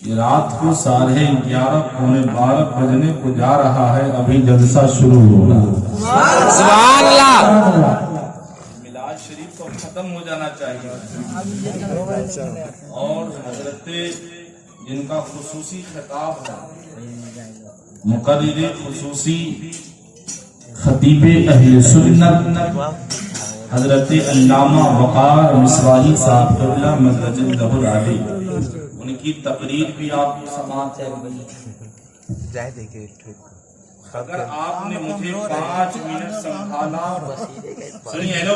रात को 11:30 पौने 12 बजने को जा रहा है, अभी जलसा शुरू होगा। सुभान अल्लाह। मिलाद शरीफ तो खत्म हो जाना चाहिए। और हजरत जिनका खुसूसी खिताब है, मुकर्रिर खुसूसी खतीबे अहले सुन्नत हजरत अल्लामा वक़ार मिसवाही साहब क़िबला मदरजतहुल आली, उनकी तकरीर भी आप समाते हैं। अगर आपने मुझे 5 मिनट संभाला, सुनिए हेलो,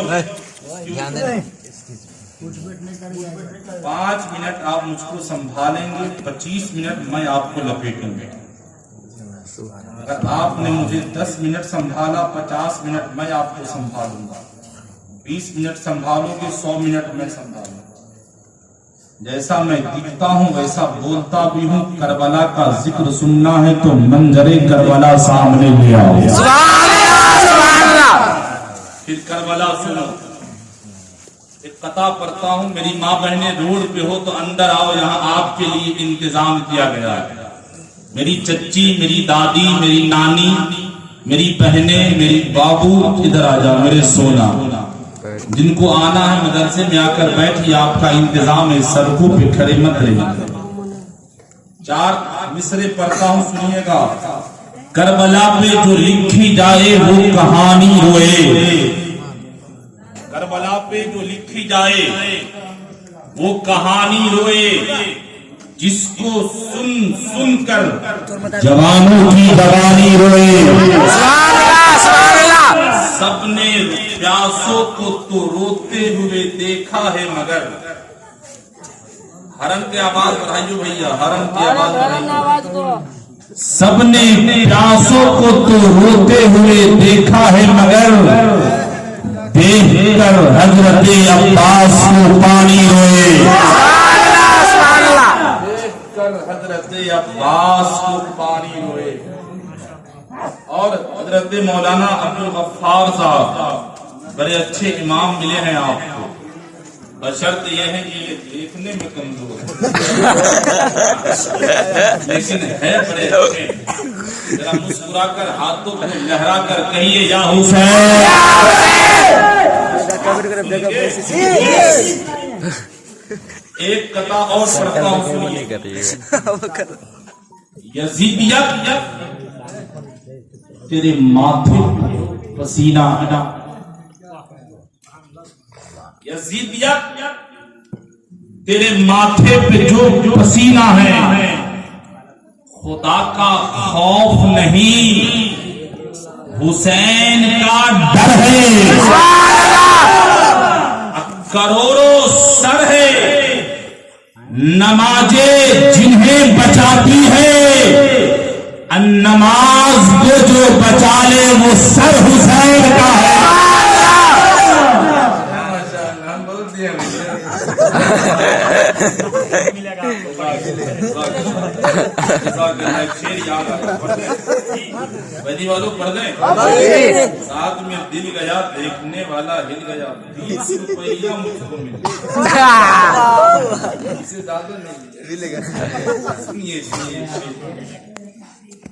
5 मिनट आप मुझको संभालेंगे, 25 मिनट मैं आपको लपेटूंगा। अगर आपने मुझे 10 मिनट संभाला, 50 मिनट मैं आपको संभालूंगा। 20 मिनट संभालोगे, 100 मिनट मैं संभालूंगा। जैसा मैं दिखता हूँ वैसा बोलता भी हूँ। करबला का जिक्र सुनना है तो मंजरे करबला सामने ले आओ। फिर करबला सुनो। एक कथा पढ़ता हूँ, मेरी माँ बहने रोड पे हो तो अंदर आओ, यहाँ आपके लिए इंतजाम किया गया है। मेरी चच्ची, मेरी दादी, मेरी नानी, मेरी बहने, मेरी बाबू, इधर आ जाओ मेरे सोना। जिनको आना है मदरसे में आकर बैठिए, आपका इंतजाम है, सड़कों पे खड़े मत रहिए। 4 मिसरे पढ़ता हूँ, सुनिएगा। करबला पे जो लिखी जाए वो कहानी रोए। करबला पे जो लिखी जाए वो कहानी रोए। जिसको सुन सुनकर जवानों की जवानी रोए। सबने प्यासों को तो रोते हुए देखा है, मगर हरम की आवाज बढ़ाइयो भैया, हरम की आवाज बढ़ाइयो। सबने प्यासों को तो रोते हुए देखा है, मगर देखकर हजरत अब्बास को पानी रोए। देखकर हजरत अब्बास को पानी रोए। और हजरत मौलाना अब्दुल गफ्फार साहब बड़े अच्छे इमाम मिले हैं आपको, बशर्त यह है कि ये देखने में कमजोर है लेकिन है बड़े अच्छे। जरा मुस्कुराकर हाथों को लहरा कर कहिए या हुसैन। एक कथा और पढ़ता हूँ, सुनिए। यजीदियत तेरे माथे पसीना आना। यजीदियत तेरे माथे पे जो पसीना है, खुदा का खौफ नहीं, हुसैन का डर है। करोड़ों सर है, नमाजे जिन्हें बचाती है, नमाज को जो बचा ले वो सर हुसैन का है। वैदी वालों पढ़ गए, साथ में दिल गया, देखने वाला हिल गया, 20 रुपया मुझको मिले, इससे ज्यादा नहीं मिलेगा।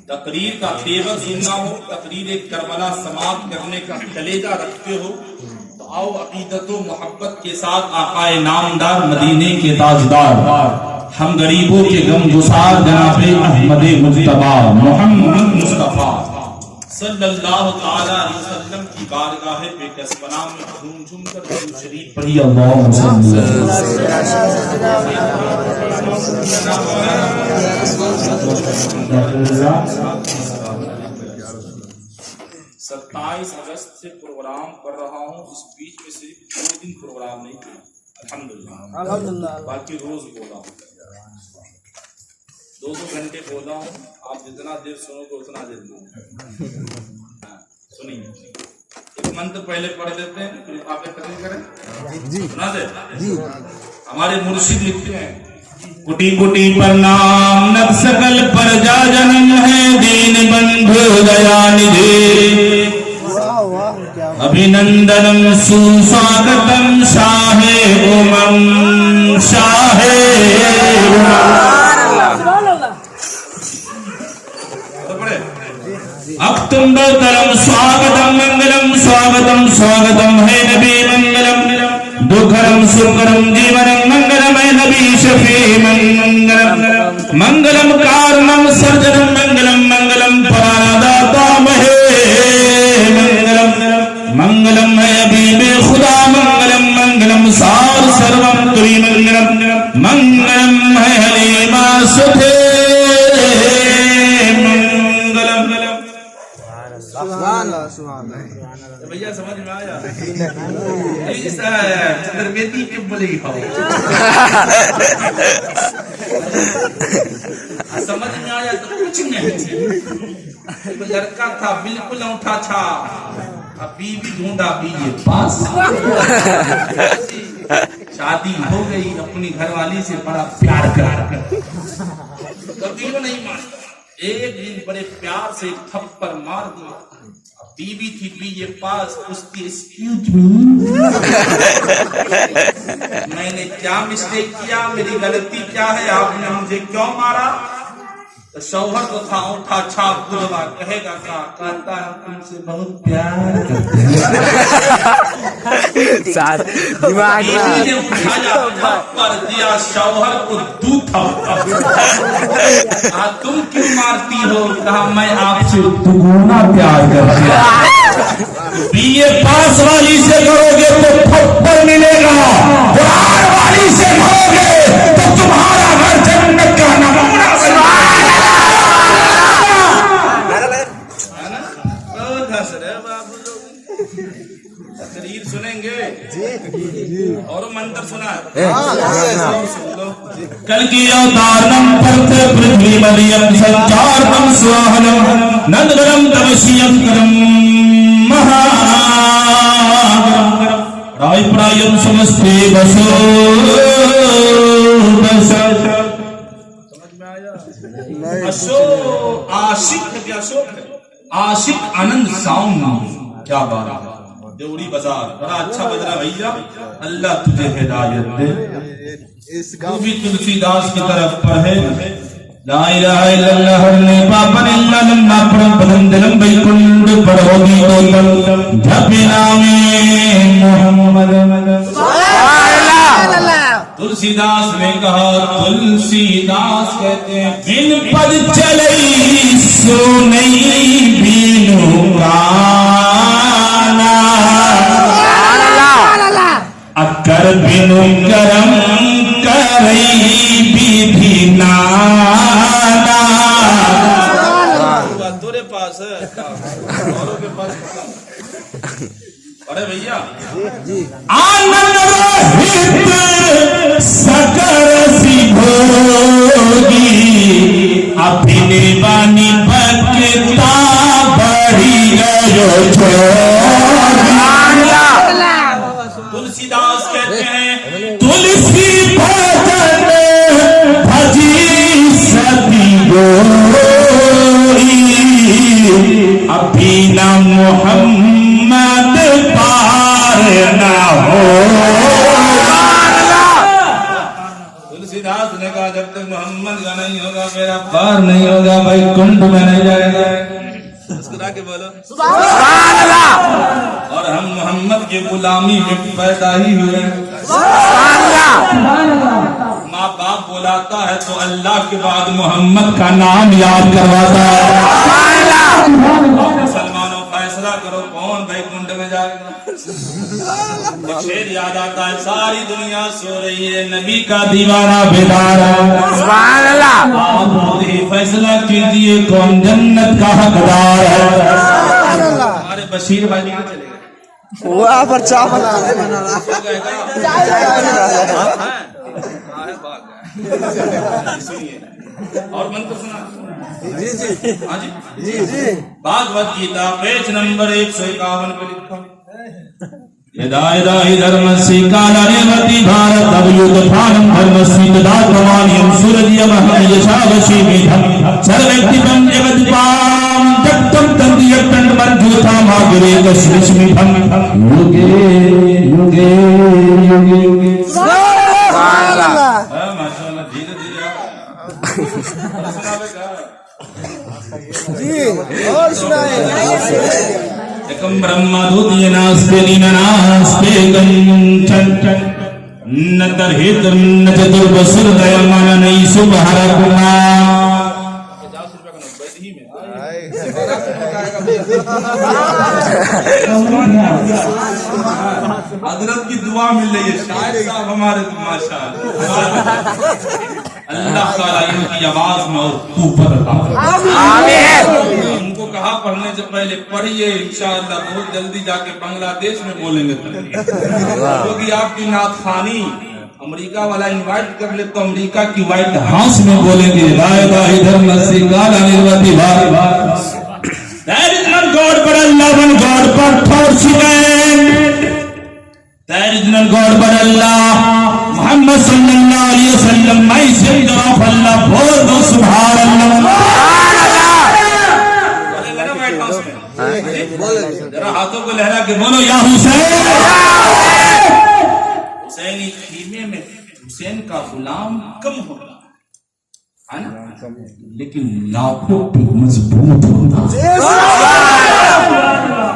तकरीर का तेवर सुनना हो, तकरीर करबला समाप्त करने का कलेजा रखते हो तो आओ अकीदत व मोहब्बत के साथ आकाए नामदार मदीने के ताजदार, हम गरीबों के गमगुसार जनाबे अहमद मुज्तबा मोहम्मद मुस्तफा सल्लल्लाहु तआला अलैहि वसल्लम की बारगाह बेकसपना में झूम झूम कर दुरूद शरीफ पढ़िए। अल्लाहुम्मा सल्ली 27 अगस्त से प्रोग्राम कर रहा हूँ, इस बीच में सिर्फ 2 दिन प्रोग्राम नहीं किया, अल्हम्दुलिल्लाह। बाकी रोज बोला हूँ, 2-2 घंटे बोला हूँ। आप जितना देर सुनोगे उतना देर सुनिए। एक मंत्र पहले पढ़ देते हैं, फिर आप तकरीर करें जी। सुना दे जी। हमारे मुर्शिद लिखते हैं, कुटी कुटी प्रणाम नभ सकल प्रजा जनम है, दीन बंधु दयानिधि, अभिनंदनम सुस्वागतम शाहे उमम शाहे। सुकरम जीवनम मंगलमय नबी शफी मंगलम मंगलम कारणम सर्जनम मंगलम मंगलम प्राणदाता महे मंगलम मंगलम है अभी में खुदा मंगलम मंगलम सार सर्वम तुरी मंगलम मंगलम है हलीमा सुधे मंगलम। भैया समझ में आया? चतुर्वेदी के बोले समझ में आया तो कुछ नहीं। लड़का था बिल्कुल औंठा था, अब बीवी ढूंढा बीवी पास। शादी हो गई, अपनी घरवाली से बड़ा प्यार कर कभी वो नहीं मानी। एक दिन बड़े प्यार से थप्पड़ मार दिया। बीवी थी बीवी पास, उसकी एक्सक्यूज मी मैंने क्या मिस्टेक किया, मेरी गलती क्या है, आपने मुझे क्यों मारा? तो शौहर तो था औंठा छाप गुरवा, कहेगा क्या? कहता है तुमसे बहुत प्यार करते हैं। ने उठाया थप्पड़ दिया शौहर को दू थप्पड़। तुम क्यों मारती हो? कहा मैं आपसे दुगुना प्यार करती हूँ। बीए पास वाली से करोगे तो थप्पड़ मिलेगा, कुरान वाली से करोगे तो तुम्हारा घर जन्नत का नमूना। तकरीर सुनेंगे और मंत्र सुना। कल की अवतारणम परते पृथ्वी मरियम संचारणम स्वाहनम नंदगरम तमसियम करम महा राय प्रायम समस्ते बसो समझ में आया? अशोक आशिक है, अशोक है आशिक आनंद साउंड। क्या बात है, देवड़ी बाजार बड़ा अच्छा बज रहा भैया। अल्लाह तुझे हिदायत दे। तू भी तुलसीदास की तरफ पढ़े। ला इलाहा इल्लल्लाह हरने पापन इल्ला लम्मा परम पदम दिलम बैकुंठ पढ़ोगी तो जपे नामे मोहम्मद। तुलसीदास ने कहा, तुलसीदास कहते हैं बिन पद चलई सो नहीं बीनू गाना, अकर बिनु करम करई विधि नाना। तेरे पास है औरों के पास। अरे भैया आनंद रहित सकर सी भोगी, अपने बानी बकता बड़ी गयो तुलसीदास कहते हैं तुलसी भजन भजी सती गोरी, अभी न मोहम्मद पार न हो। तुलसीदास ने कहा जब तक मोहम्मद का नहीं होगा मेरा पार नहीं होगा, भाई कुंड में नहीं जाएगा। मुस्कुरा के बोलो सुभान अल्लाह। और हम मोहम्मद के गुलामी में पैदा ही हुए। माँ बाप बुलाता है तो अल्लाह के बाद मोहम्मद का नाम याद करवाता है। मुसलमानों फैसला करो कौन भाई कुंड में जाएगा। शेर याद आता है, सारी दुनिया सो रही है, नबी का दीवाना बेदार है। सुभान अल्लाह। आप खुद ही फैसला कीजिए कौन जन्नत का हकदार है। हमारे बशीर भाई निकल चले गए, वहाँ पर चाय बना रहा सुनिए और मंत्र सुना। हाँ जी भागवत गीता पेज नंबर 151 पे लिखा, यदा यदा हि धर्मस्य कालनेवति भारत अवयुतफानं धर्मस्य तदा प्रमाण्यं सूर्यमहं यशावशि विधं सर्वव्यक्तिपं जगद्पां तत्तं तन्दियत्तं मज्जुतामाग्रे कश्मिष्मिधं युगे युगे युगे युगे। माशाअल्लाह धीरे धीरे जी और सुनाए। एकम ब्रह्मा द्वितीय नास्ते नीनास्ते गंचन न तरहित न चतुर्बसुर दयामाना नहीं सुबहारा कुमार। हजरत की दुआ मिल रही है शायद साहब हमारे माशाअल्लाह अल्लाह ताला इनकी आवाज में और ऊपर उनको कहा पढ़ने से पहले पढ़िए इंशाअल्लाह बहुत जल्दी जाके बांग्लादेश में बोलेंगे क्योंकि आपकी नात खानी अमेरिका वाला इनवाइट कर ले तो अमेरिका की व्हाइट हाउस में बोलेंगे There is none God but Allah, one God but force There is none God but Allah. Muhammad sallallahu alaihi wasallam, my messenger of Allah, बोल दो सुभान अल्लाह। जरा हाथों को लहरा के बोलो या हुसैन। हुसैनी खीमे में हुसैन का गुलाम कम होगा है ना, लेकिन लाखों पे मजबूत होता,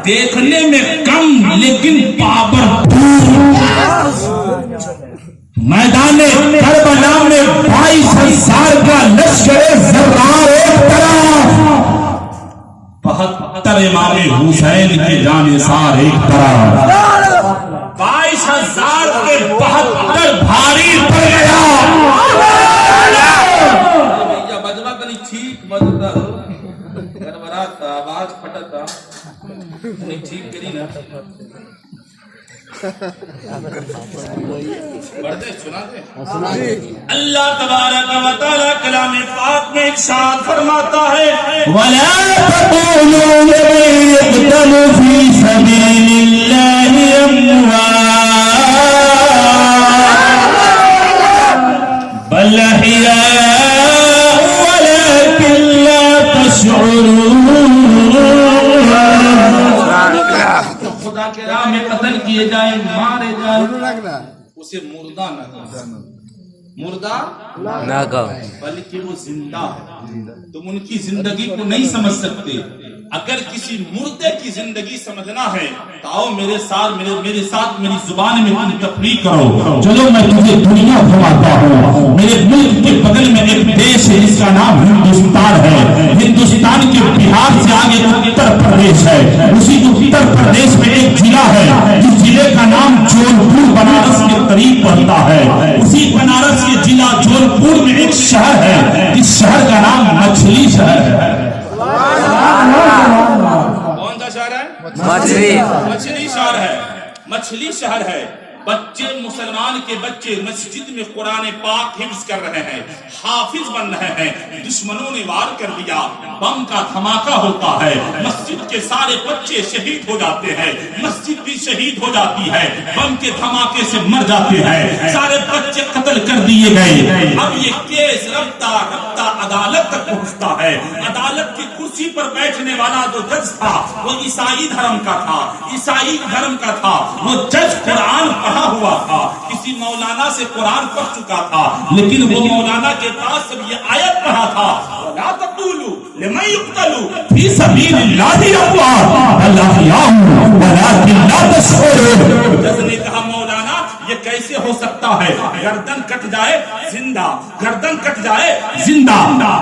देखने में कम लेकिन पावरफुल। मैदान करबला में 22,000 का लश्कर ज़र्रार एक तरफ, 72 इमाम हुसैन के जानिसार एक तरफ, 22,000 के 72 भारी पड़ गया। ठीक बजता हो गड़बड़ाता आवाज फटता नहीं ठीक करी ना पढ़ते सुनाते। अल्लाह तबारक व तआला कलाम पाक में इरशाद फरमाता है वला तक़ूलू लिमन यक़तलू फी सबीलिल्लाहि अम्वात बल अहिया खुदा के राह में कत्ल किए जाए, मारे जाए, उसे मुर्दा ना कहो बल्कि वो जिंदा है। तुम उनकी जिंदगी को नहीं समझ सकते। अगर किसी मुर्दे की जिंदगी समझना है तो आओ मेरे साथ मेरी जुबान में तुम तफरीक करो। चलो मैं तुझे दुनिया घुमाता हूँ। मेरे मुल्क के बगल में एक देश है जिसका नाम हिंदुस्तान है। हिंदुस्तान के बिहार से आगे उत्तर प्रदेश है। उसी उत्तर प्रदेश में एक जिला है जिस जिले का नाम जौनपुर बनारस के करीब पड़ता है। उसी बनारस के जिला जौनपुर में एक शहर है जिस शहर का नाम मछली शहर है। कौन सा शहर है? मछली शहर है। मछली शहर है। बच्चे मुसलमान के बच्चे मस्जिद में कुरान पाक हिफ्ज कर रहे हैं, हाफिज बन रहे हैं। दुश्मनों ने वार कर दिया, बम का धमाका होता है, मस्जिद के सारे बच्चे शहीद हो जाते हैं, मस्जिद भी शहीद हो जाती है, बम के धमाके से मर जाते हैं, सारे बच्चे कत्ल कर दिए गए। अब ये केस रफ्ता रफ्ता अदालत तक पहुंचता है। अदालत की कुर्सी पर बैठने वाला जो जज था वो ईसाई धर्म का था, ईसाई धर्म का था। वो जज कुरान पढ़ा हुआ था, किसी मौलाना से कुरान पढ़ चुका था, लेकिन वो मौलाना के पास सब ये आयत पढ़ा था ला तक़ूलू लिमन युक़तलू फी सबीलिल्लाहि अम्वात बल अहयाउ वलाकिन ला तशऊरून। जज ने कहा मौलाना ये कैसे हो सकता है? गर्दन कट जाए जिंदा, गर्दन कट जाए जिंदा,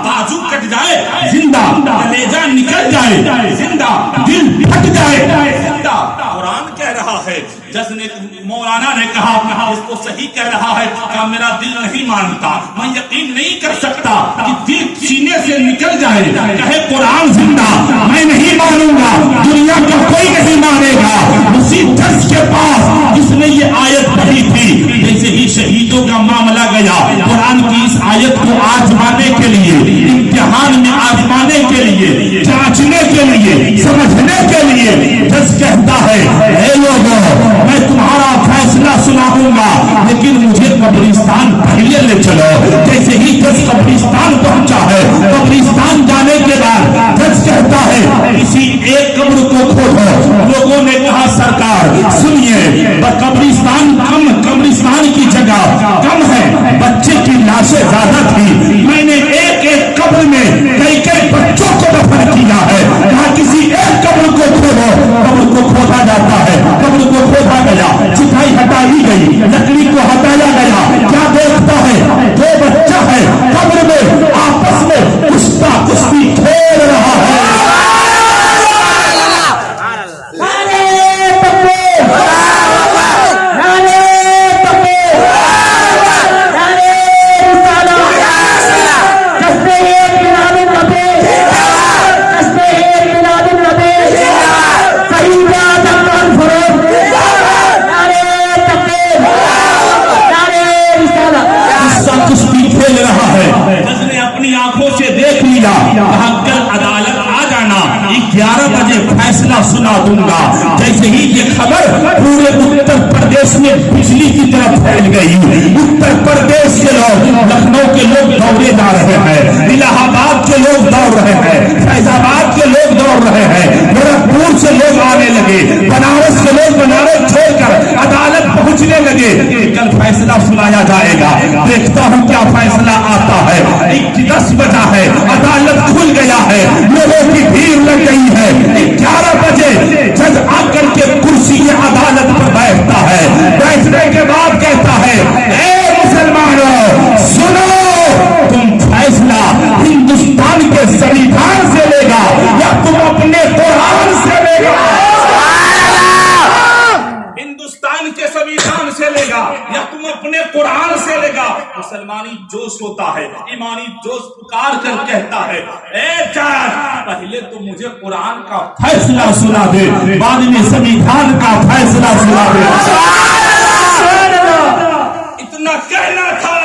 बाजू कट जाए जिंदा, कलेजा निकल जाए जिंदा, दिल फट जाए जिंदा। कुरान कह रहा है। जज ने मौलाना ने कहा इसको सही कह रहा है, क्या मेरा दिल नहीं मानता, मैं यकीन नहीं कर सकता कि दिल सीने से निकल जाए, कहे कुरान जिंदा, मैं नहीं मानूंगा, दुनिया का कोई नहीं मानेगा। उसी जज के पास जिसने ये आयत पढ़ी थी, जैसे ही शहीदों का मामला गया, कुरान की इस आयत को आजमाने के लिए, इम्तिहान में आजमाने के लिए, जांचने के लिए, समझने के लिए, जज कहता है हे लोगों मैं तुम्हारा फैसला सुनाऊंगा, लेकिन मुझे कब्रिस्तान पहले ले चलो। जैसे ही जज कब्रिस्तान पहुंचा है, कब्रिस्तान जाने के बाद जज कहता है किसी एक कब्र को खोदो। लोगों ने कहा सरकार सुनिए, कब्रिस्तान की जगह कम है, बच्चे की लाशें ज्यादा थी, मैंने एक एक कब्र में कई बच्चों को दफन किया है। कहा किसी एक कब्र को खोदो। कब्र को खोदा जाता है, कब्र को खोदा गया, चिताई हटाई गई, लकड़ी को हटाया अपनी आंखों से देख लिया। कहा कल अदालत आ जाना, 11 बजे फैसला सुना दूंगा। जैसे ही ये खबर पूरे उत्तर प्रदेश में बिजली की तरफ फैल गई, उत्तर प्रदेश के लोग, लखनऊ के लोग दौड़े जा रहे हैं, इलाहाबाद के लोग दौड़ रहे हैं, फैजाबाद के लोग दौड़ रहे हैं, गोरखपुर से लोग आने लगे, बनारस के लोग बनारस छोड़कर अदालत पहुंचने लगे। कल फैसला सुनाया जाएगा, देखता हूं क्या फैसला आता है। 10 बजा है, अदालत खुल गया है, लोगों की भीड़ लग गई है। 11 बजे जज आकर के कुर्सी की अदालत पर बैठता है। बैठने के बाद कहता है, ए मुसलमानों सुनो, तुम फैसला हिंदुस्तान के संविधान से लेगा या तुम अपने कुरान से लेगा? हिंदुस्तान के संविधान से लेगा या तुम अपने कुरान से लेगा? मुसलमानी जोश होता है, ईमानी जोश पुकार कर कहता है, ए जज, पहले तो मुझे कुरान का फैसला सुना दे, बाद में संविधान का फैसला सुना दे। इतना कहना था,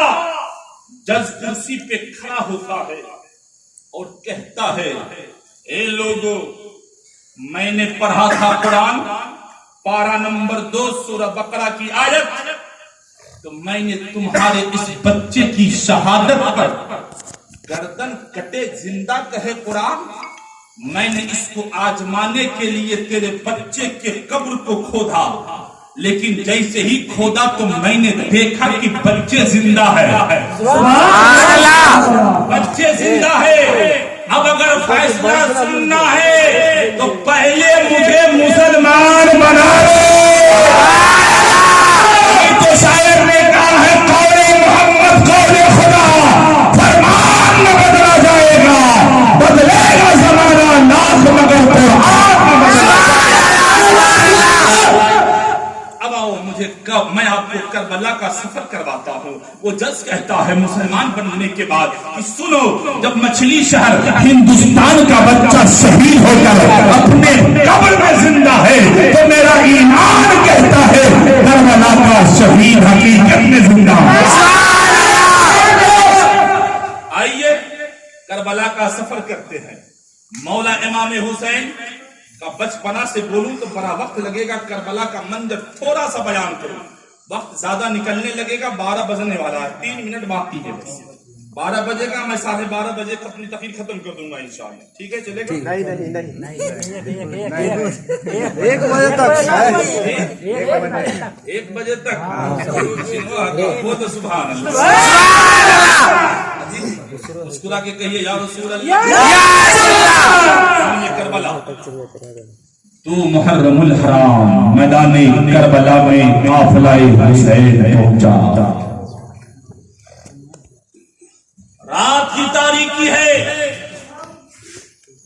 जज कुर्सी पे खड़ा होता है और कहता है, ए लोगों, मैंने पढ़ा था कुरान, पारा नंबर 2 सूरह बकरा की आयत, तो मैंने तुम्हारे इस बच्चे की शहादत पर गर्दन कटे जिंदा कहे कुरान, मैंने इसको आजमाने के लिए तेरे बच्चे के कब्र को खोदा, लेकिन जैसे ही खोदा तो मैंने देखा कि बच्चे जिंदा है। बच्चे जिंदा है। अब अगर फैसला सुनना है तो पहले मुझे मुसलमान बना लो। तो शायर ने कहा है, कौले मोहम्मद कौले खुदा, फरमान न बदला जाएगा, बदलेगा जमाना लाख मगर कुरान न बदला। अब आओ, मैं आपको करबला का सफर करवाता हूँ। वो जज कहता है मुसलमान बनने के बाद कि सुनो, जब मछली शहर हिंदुस्तान का बच्चा शहीद होकर अपने कब्र में जिंदा है, तो मेरा ईमान कहता है करबला का शहीद हकीकत में जिंदा है। आइए करबला का सफर करते हैं। मौला इमाम हुसैन का बचपना से बोलूं तो बड़ा वक्त लगेगा। करबला का मंजर थोड़ा सा बयान करूं, वक्त ज्यादा निकलने लगेगा। 12 बजने वाला है, 3 मिनट बाकी है बस। 12 बजेगा, मैं 12:30 बजे अपनी तकरीर खत्म कर दूंगा इंशाअल्लाह। ठीक है, चलेगा? नहीं 1 बजे तक, 1 बजे तक वो तो सुभान अल्लाह। मुस्कुरा के कहिए, या रसूल अल्लाह। करबला तू मुहर्रमुल हराम मैदानी करबला में काफिला हुसैन पहुंचा। रात की तारीकी है,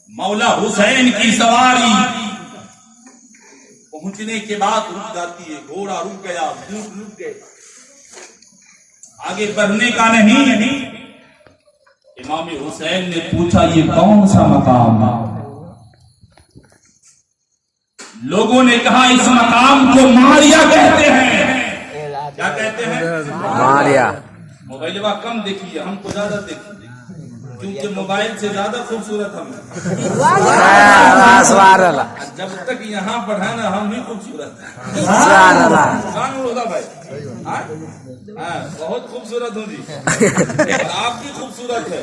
मौला हुसैन की सवारी पहुंचने के बाद रुक जाती है। घोड़ा रुक गया, ऊंट रुक गए, आगे बढ़ने का नहीं। इमाम हुसैन ने पूछा, ये कौन सा मकाम? लोगों ने कहा, इस मकाम को मारिया कहते हैं। क्या कहते हैं? मारिया। मोबाइल कम देखिए, हमको ज्यादा देखिए, क्योंकि मोबाइल से ज्यादा खूबसूरत हम। जब तक यहाँ बढ़ा ना, हम भी खूबसूरत है भाई। बहुत खूबसूरत हूँ जी, आप भी खूबसूरत है।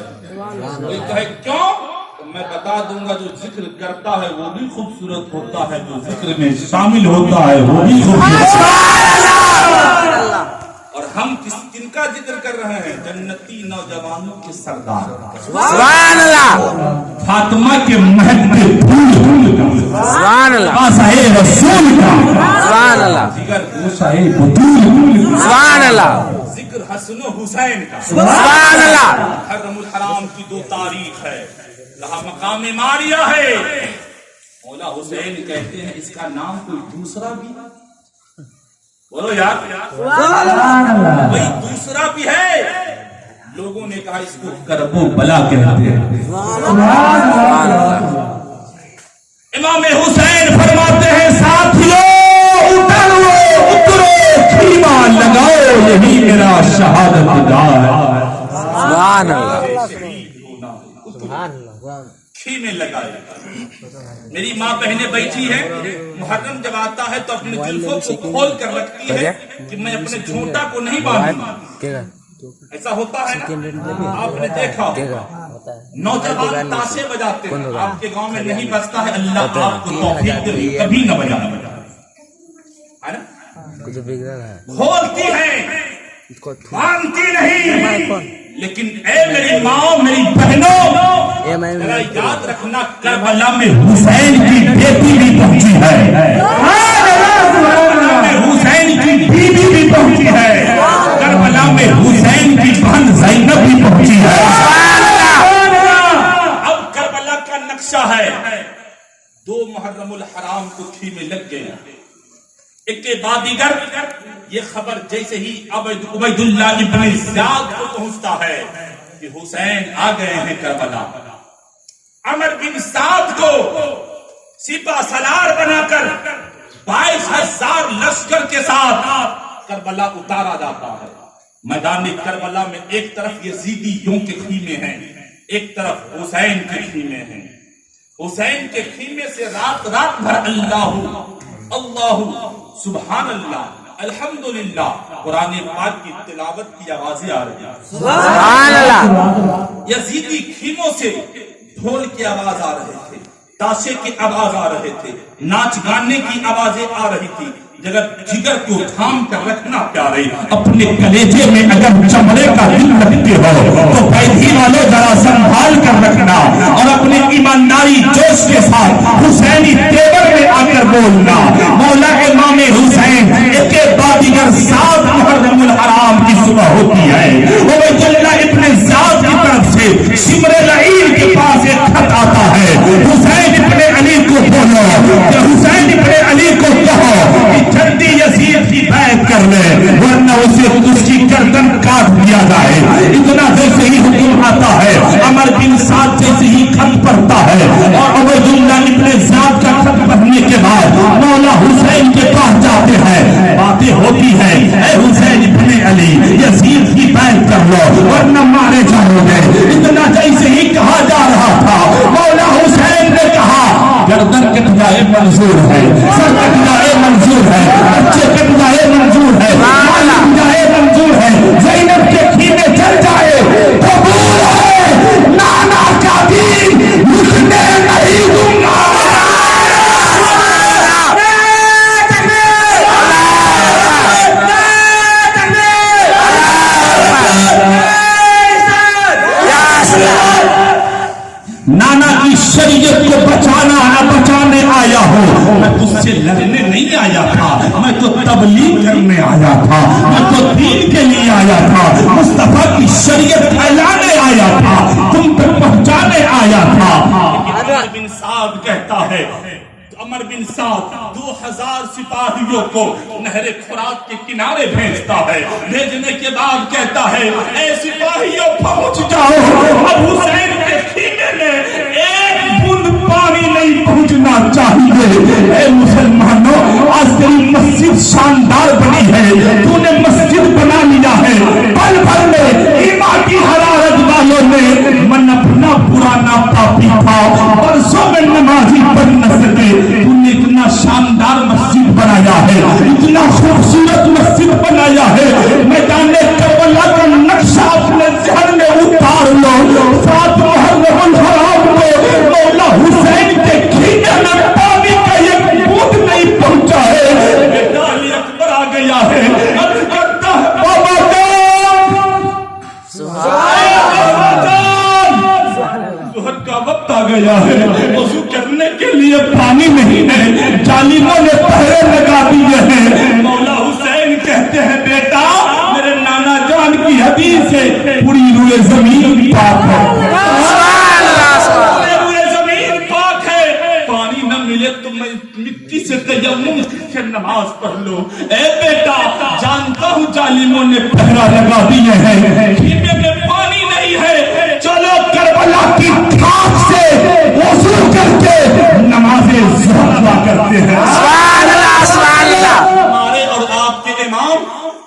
कोई कहे क्यों, तो मैं बता दूंगा, जो जिक्र करता है वो भी खूबसूरत होता है, जो जिक्र में शामिल होता है वो भी खूबसूरत। और हम किनका जिक्र कर रहे हैं? जन्नती नौजवानों के सरदार फातिमा के महल के फूल का, साहिब रसूल का, जिगर गोशाए बतूल, जिक्र हसन हुसैन का। मुहर्रमुल हराम की 2 तारीख है, जहाँ मकाम मारिया है। मौला हुसैन कहते हैं, इसका नाम कोई दूसरा भी, बोलो यार, कोई दूसरा भी है? लोगों ने कहा, इसको करबो बला कहते हैं। इमाम हुसैन फरमाते हैं, साथियों उतरो, खीमा लगाओ, यही मेरा शहादत गाह है। ना खीमे लगाए। मेरी माँ बहनें बैठी है, मुहर्रम जब आता है तो अपने जुल्फों को खोल कर रखती है कि मैं अपने झूठा को नहीं बांधूंगा। ऐसा होता है ना, आपने देखा नौजवान ताशे बजाते हैं, आपके गांव में नहीं बजता है, अल्लाह आपको तौफीक दे, कभी न बजाना है ना। खोलती है, बांधती नहीं। लेकिन ए मेरी माँ, मेरी बहनों, जरा याद रखना, करबला में हुसैन की बेटी भी पहुंची है, करबला में हुसैन की बीवी भी पहुंची है, करबला में हुसैन की बहन ज़ैनब भी पहुंची है। अब करबला का नक्शा है, 2 मुहर्रमुल हराम को खीमे लग गया। एक के बाद दीगर ये खबर जैसे ही उबैदुल्लाह इब्न ज़ियाद को पहुंचता है कि हुसैन आ गए हैं करबला, अमर बिन साद को सिपा सलार बनाकर 22,000 लश्कर के साथ करबला उतारा जाता है। मैदान करबला में एक तरफ यजीदियों के खीमे हैं, एक तरफ हुसैन के खीमे हैं। हुसैन के खीमे से रात रात भर अल्लाह सुभान अल्लाह, अल्हम्दुलिल्लाह, कुरान पाक की तिलावत की आवाजें आ रही हैं। सुभान अल्लाह। यजीदी खीमों से ढोल की आवाज आ रहे थे, ताशे की आवाज आ रहे थे, नाच गाने की आवाजें आ रही थी। जगत जिगर को थाम कर रखना प्यारे, अपने कलेजे में अगर चमड़े का दिल रखते हो तो पैदी वाले जरा संभाल कर रखना, और अपने ईमानदारी जोश के साथ हुसैनी तेवर में आकर बोलना, मौला इमाम हुसैन एक बाद दिगर 7 मुहर्रमुल हराम की सुबह होती है। उबैदुल्लाह इब्न ज़ियाद की तरफ से शिमरे लईन के पास एक खत आता है, हुसैन इब्न अली को बोलो, हुसैन इब्न अली को कहो जल्दी यजीद की बैत कर ले, वरना उसे उसकी गर्दन काट दिया जाए। इतना जैसे ही हुक्म आता है, अमर बिन साद जैसे ही खत पढ़ता है और उबैदुल्लाह इब्न ज़ियाद का खत पढ़ने के बाद मौला हुसैन के पास जाते हैं, बातें होती है, ऐ हुसैन इब्न अली यजीद की बैत कर लो वरना मारे जाओगे। इतना जैसे ही कहा जा रहा था, मौला हुसैन ने कहा गर्दन कट जाए मंजूर है, सर कट जाए मंजूर है, बच्चे कट जाए मंजूर है, माल कट जाए मंजूर है, ज़ैनब के खीमे चल जाए कबूल है, नाना का दीन रुकने नहीं दूंगा। नाना की शरीयत को बचाने आया हूँ, मैं तुझसे लड़ने नहीं आया था, मैं तो तबलीग करने आया था, मैं तो दीन के लिए आया था, मुस्तफा की शरीयत फैलाने आया था, तुम तक पहुंचाने आया था। अमर बिन साद कहता है, अमर बिन साद 2000 सिपाहियों को नहरे फुरात के किनारे भेजता है। भेजने के बाद कहता है, ऐ सिपाहियों पहुंच जाओ, अब हुसैन के खीमे में एक बूंद पानी नहीं पहुंचना चाहिए। ऐ मुसलमानों, आज तेरी मस्जिद शानदार बनी है, तूने मस्जिद बना लिया है, पल भर में ईमान की हरारत वालों ने मन अपना पुराना पापी था, बरसों में नमाजी बन न सके, तूने इतना शानदार मस्जिद बनाया है, इतना खूबसूरत मस्जिद बनाया है, मैदान करबला का नक्शा अपने ज़हन में उतार लो। 7 मुहर्रमुल हराम को मौला हुसैन के खीमे में पानी का एक बूंद नहीं पहुंचा है, अली अकबर आ गया है, अर्ज करता है बाबा जोहर का वक्त आ गया है, वजू करने के लिए पानी नहीं है, जालिमों ने पहरे लगा दिए हैं। मौला हुसैन कहते हैं, बेटा मेरे नाना जान की हदीस है, पूरी रूए जमीन पाक है, पूरी रूए जमीन पाक है, पानी न मिले तो मैं मिट्टी से तयम्मुम करके नमाज पढ़ लो। ए बेटा, जानता हूँ जालिमों ने पहरा लगा दिए हैं, खीमे में पानी नहीं है, चलो करबला की खाक से वजू करके नमाज़े ज़ुहर अदा करते हैं। हमारे और आपके इमाम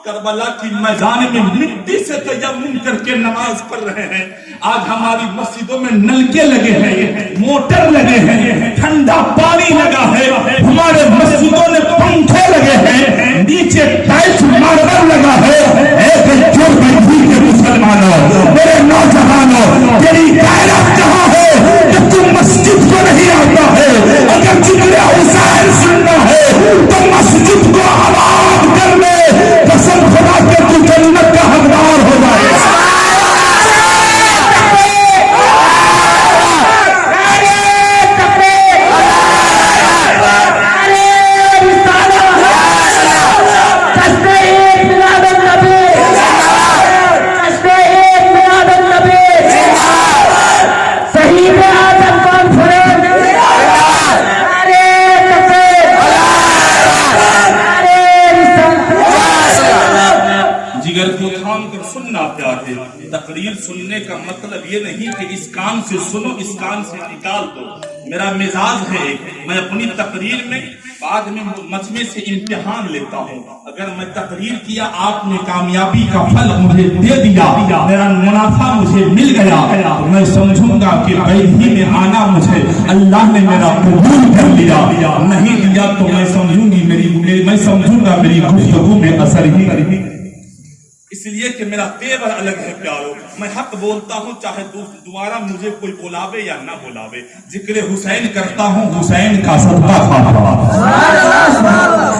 करबला की मैदान में मिट्टी से तयम्मुम करके नमाज पढ़ रहे हैं। आज हमारी मस्जिदों में नलके लगे हैं, मोटर लगे हैं, ठंडा पानी लगा है, हमारे मस्जिदों में पंखे लगे हैं, नीचे टाइल्स मार्बल लगा है। एक जोर बैठी के मुसलमानों, मेरे नौजवानों, तेरी गैरत कहाँ है कि तुम मस्जिद को नहीं आता है? अगर जिक्र हुसैन सुनना है तो मस्जिद को आबाद कर ले, कसम खुदा के तू जन्नत का हकदार हो जाएगा। जिगर को थाम कर सुनना प्यार है। तकरीर सुनने का मतलब ये नहीं कि इस कान से सुनो, इस कान से निकाल दो। मेरा मिजाज है, मैं अपनी तकरीर में बाद में मजमे से इम्तिहान लेता हूँ। अगर मैं तकरीर किया, आपने कामयाबी का फल मुझे दे दिया, मेरा मुनाफा मुझे मिल गया, तो मैं समझूंगा कि वैधी में आना मुझे अल्लाह ने मेरा कबूल कर लिया। नहीं दिया तो मैं समझूंगी मैं समझूंगा मेरी गुफ्तगू में असर ही। इसलिए कि मेरा तेवर अलग है प्यारो, मैं हक बोलता हूँ चाहे दोबारा मुझे कोई बुलावे या ना बुलावे। जिक्र हुसैन करता हूँ, हुसैन का सदका खाता हूँ,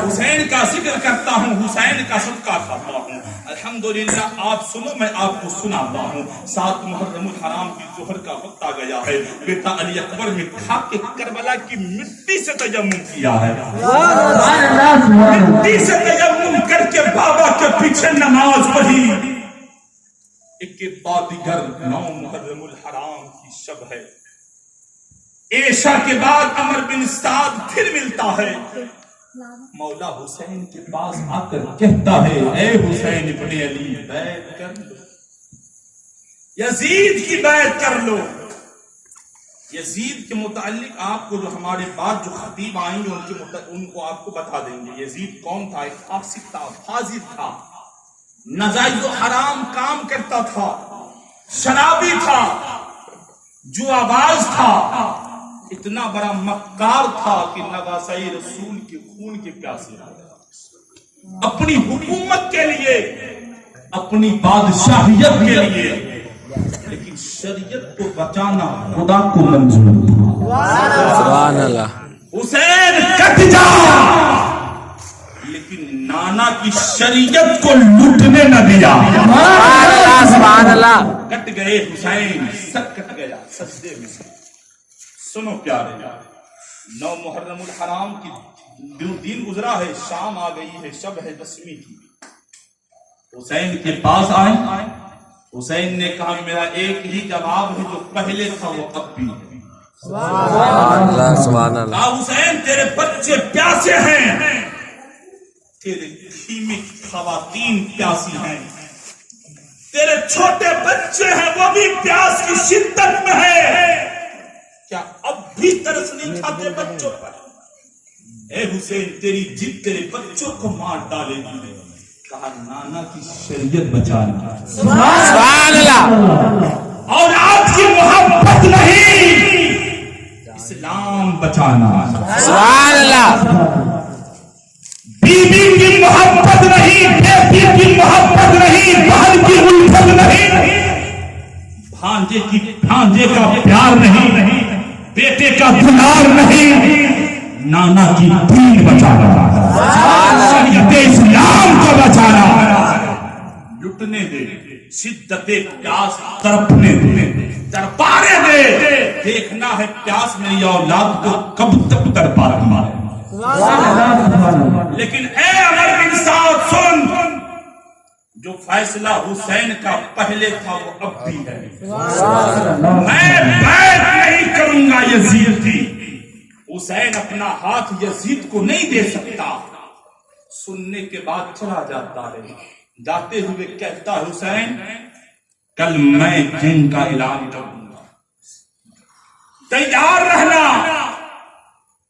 हुसैन का जिक्र करता हूँ, हुसैन का सदका खाता हूँ। अल्हम्दुलिल्लाह, आप सुनो, मैं आपको सुनाता हूँ। 7 मुहर्रमुल हराम की जोहर का वक्त आ गया है। बेटा अली अकबर में खा के करबला की मिट्टी से तयम्मुम किया है, मिट्टी से तयम्मुम करके बाबा के पीछे नमाज पढ़ी। एक बाद दिगर 9 मुहर्रमुल हराम की शब है। ऐशा के बाद अमर बिन साद फिर मिलता है, मौला हुसैन के पास आकर कहता है, ए हुसैन इब्ने अली, बैत कर लो, यजीद की बैत कर लो। यजीद के मुतालिक आपको जो हमारे बाद जो खतीब आएंगे उनको आपको बता देंगे। यजीद कौन था? एक फासिक था, फाजिल था, नाजायज हराम काम करता था, शराबी था, जुआबाज था, इतना बड़ा मक्कार था कि नवासाई रसूल के खून के प्यासे अपनी हुकूमत के लिए, अपनी बादशाहियत के लिए। लेकिन शरीयत को बचाना खुदा को मंजूर था। हुसैन कट जा, लेकिन नाना की शरीयत को लूटने न दिया। कट गए हुसैन, सब कट गया सजदे में। सुनो प्यारे, 9 मुहर्रमुल हराम की दिन गुजरा है, शाम आ गई है, शब है 10वीं की। हुसैन के पास आए, हुसैन ने कहा मेरा एक ही जवाब है, जो पहले था वो अब भी है। सुभान अल्लाह। हुसैन तेरे बच्चे प्यासे हैं, तेरे धीमे खवातीन प्यासी हैं, तेरे छोटे बच्चे हैं वो भी प्यास की शिद्दत में है। क्या अब भी तरस नहीं खाते बच्चों पर? ए हुसैन, तेरी जिद तेरे बच्चों को मार डालेगी। कहा नाना की शरीयत बचाना, सुभान अल्लाह, और आपकी मोहब्बत नहीं, इस्लाम बचाना, सुभान अल्लाह। बीबी की मोहब्बत नहीं, बेटी की मोहब्बत नहीं, बहन की उल्फत नहीं, भांजे का प्यार नहीं, बेटे का दुलार नहीं, नाना की दीन बचाना, शरीयत इस्लाम को बचाना। लुटने दे, शिद्दते प्यास तड़पने दे, तड़पाने दे। देखना है प्यास मेरी औलाद को कब तक तड़पाती है। लेकिन ए अमर बिन साद सुन, जो फैसला हुसैन का पहले था वो अब भी है। मैं बैत नहीं करूंगा यजीद की। हुसैन अपना हाथ यजीद को नहीं दे सकता। सुनने के बाद चला जाता है, जाते हुए कहता है हुसैन कल मैं जंग का ऐलान करूंगा, तैयार रहना।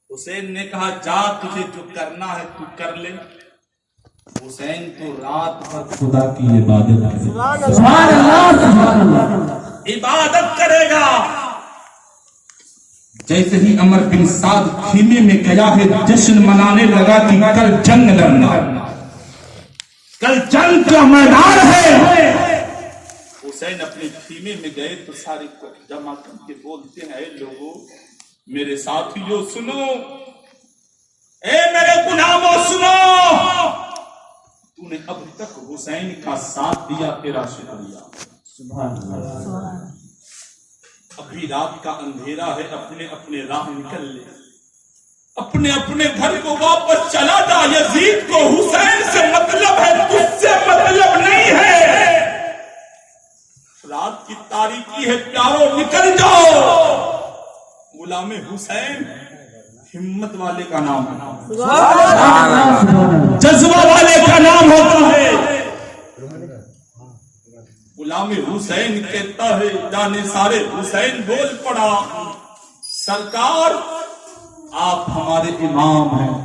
हुसैन ने कहा जा, तुझे जो करना है तू कर ले। हुसैन तो रात भर खुदा की इबादत है। इबादत करेगा। जैसे ही अमर बिन साद खीमे में गया है, जश्न मनाने लगा कि कल जंग लड़ना, कल जंग का मैदान है। हुसैन अपने खीमे में गए तो सारे को जमा करके बोलते हैं, लोगों मेरे साथियों सुनो, ए मेरे गुलामों सुनो, तूने अब तक हुसैन का साथ दिया, तेरा शुक्रिया। सुभान अल्लाह। अभी रात का अंधेरा है, अपने अपने राह निकल ले, अपने अपने घर को वापस चला जा। यजीद को हुसैन से मतलब है, तुझसे मतलब नहीं है। रात की तारीकी है प्यारो, निकल जाओ। गुलामे हुसैन हिम्मत वाले का नाम है, जज्बा वाले का नाम होता है। गुलामे हुसैन कहता है, जाने सारे हुसैन बोल पड़ा, सरकार आप हमारे इमाम हैं,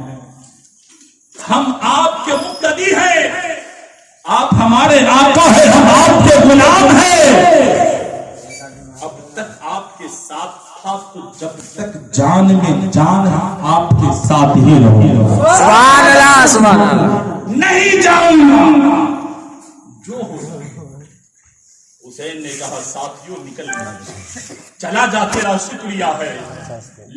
हम आपके मुक्तदी हैं, आप हमारे आका हैं, हम आपके गुलाम हैं। अब तक आपके साथ था, तो जब तक जान में जान है आपके साथ ही रहूंगा। सुभान अल्लाह, सुभान अल्लाह। नहीं जाऊंगा जो हो। हुसैन ने कहा, साथियों निकल चला जा, तेरा शुक्रिया है,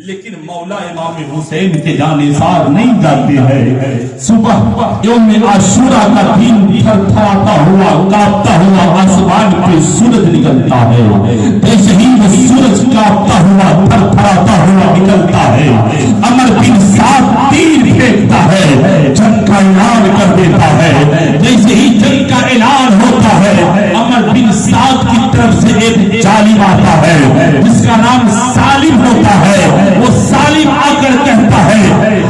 लेकिन मौला इमाम हुसैन के जानिसार नहीं जाते हैं। सुबह यौम आशूरा का दिन थरथराता हुआ, कांपता हुआ आसमान पे सूरज निकलता है। जैसे ही वो सूरज कांपता हुआ, थरथराता हुआ निकलता है, अमर बिन साद तीर फेंकता है, जंग का ऐलान कर देता है। जैसे ही जंग का ऐलान होता है, अमर बिन साद की तरफ से एक जालिम आता है, जिसका नाम सालिम होता है। वो सालिम आकर कहता है,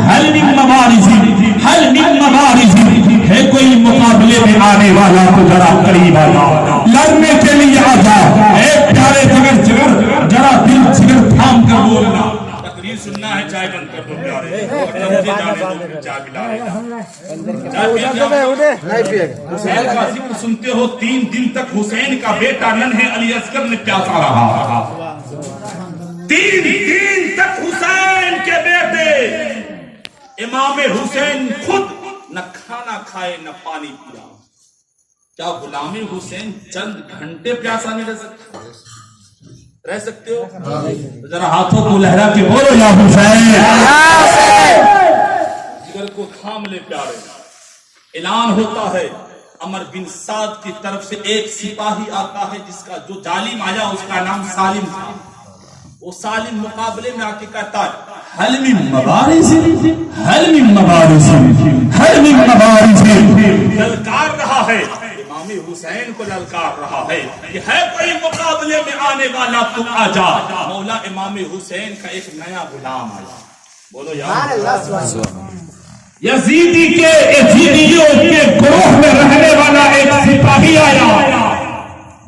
हल मिन मवारिज़ी, हल मिन मवारिज़ी, है कोई मुकाबले में आने वाला तो जरा करीब आ जाओ, लड़ने के लिए आ जाओ। एक प्यारे जिगर जिगर, जरा दिल जिगर थाम कर बोलना। तकरीर सुनना है, चाय बंद कर दो प्यारे, चाय पिला हुसैन का जिक्र सुनते हो। 3 दिन तक हुसैन का बेटा नन्हे अली असगर ने प्यासा रहा। 3 दिन तक हुसैन के बेटे इमाम हुसैन खुद न खाना खाए न पानी पिया। क्या गुलामी हुसैन चंद घंटे प्यासा नहीं रह सकते हो? तो जरा हाथों को लहरा के बोलो, या हुसैन। जिगर को थाम ले प्यारे। ऐलान होता है, अमर बिन साद की तरफ से एक सिपाही आता है, जिसका जो जालिम आया उसका नाम सालिम था। वो सालिम मुकाबले में आके कहता है, हल मिन मवारिज़ी, हल मिन मवारिज़ी, हल मिन मवारिज़ी। ललकार रहा है, इमाम हुसैन को ललकार रहा है कि है कोई मुकाबले में आने वाला, तुम आ जा। मौला इमाम हुसैन का एक नया गुलाम आया। बोलो यार, यजीदी के यजीदियों के ग्रोह में रहने वाला एक सिपाही आया,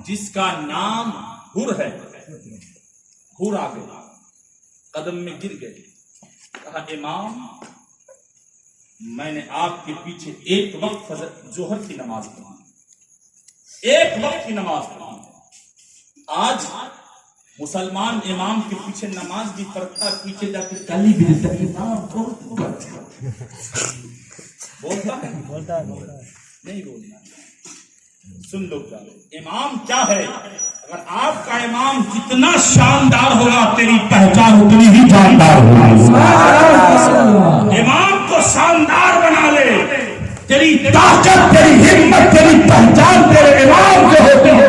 जिसका नाम हुर है। हुर आ गया, कदम में गिर गए, कहा, इमाम मैंने आपके पीछे एक वक्त फजर जोहर की नमाज पढ़ी, एक वक्त की नमाज पढ़ी। आज मुसलमान इमाम के पीछे नमाज भी पढ़ता, पीछे जाके गाली भी देता, इमाम बोलता है नहीं बोलना। सुन लो प्यारे, इमाम क्या है? अगर आपका इमाम जितना शानदार होगा, तेरी पहचान उतनी ही शानदार होगी। इमाम को शानदार बना ले, तेरी ताकत, तेरी हिम्मत, तेरी पहचान तेरे इमाम से होती है।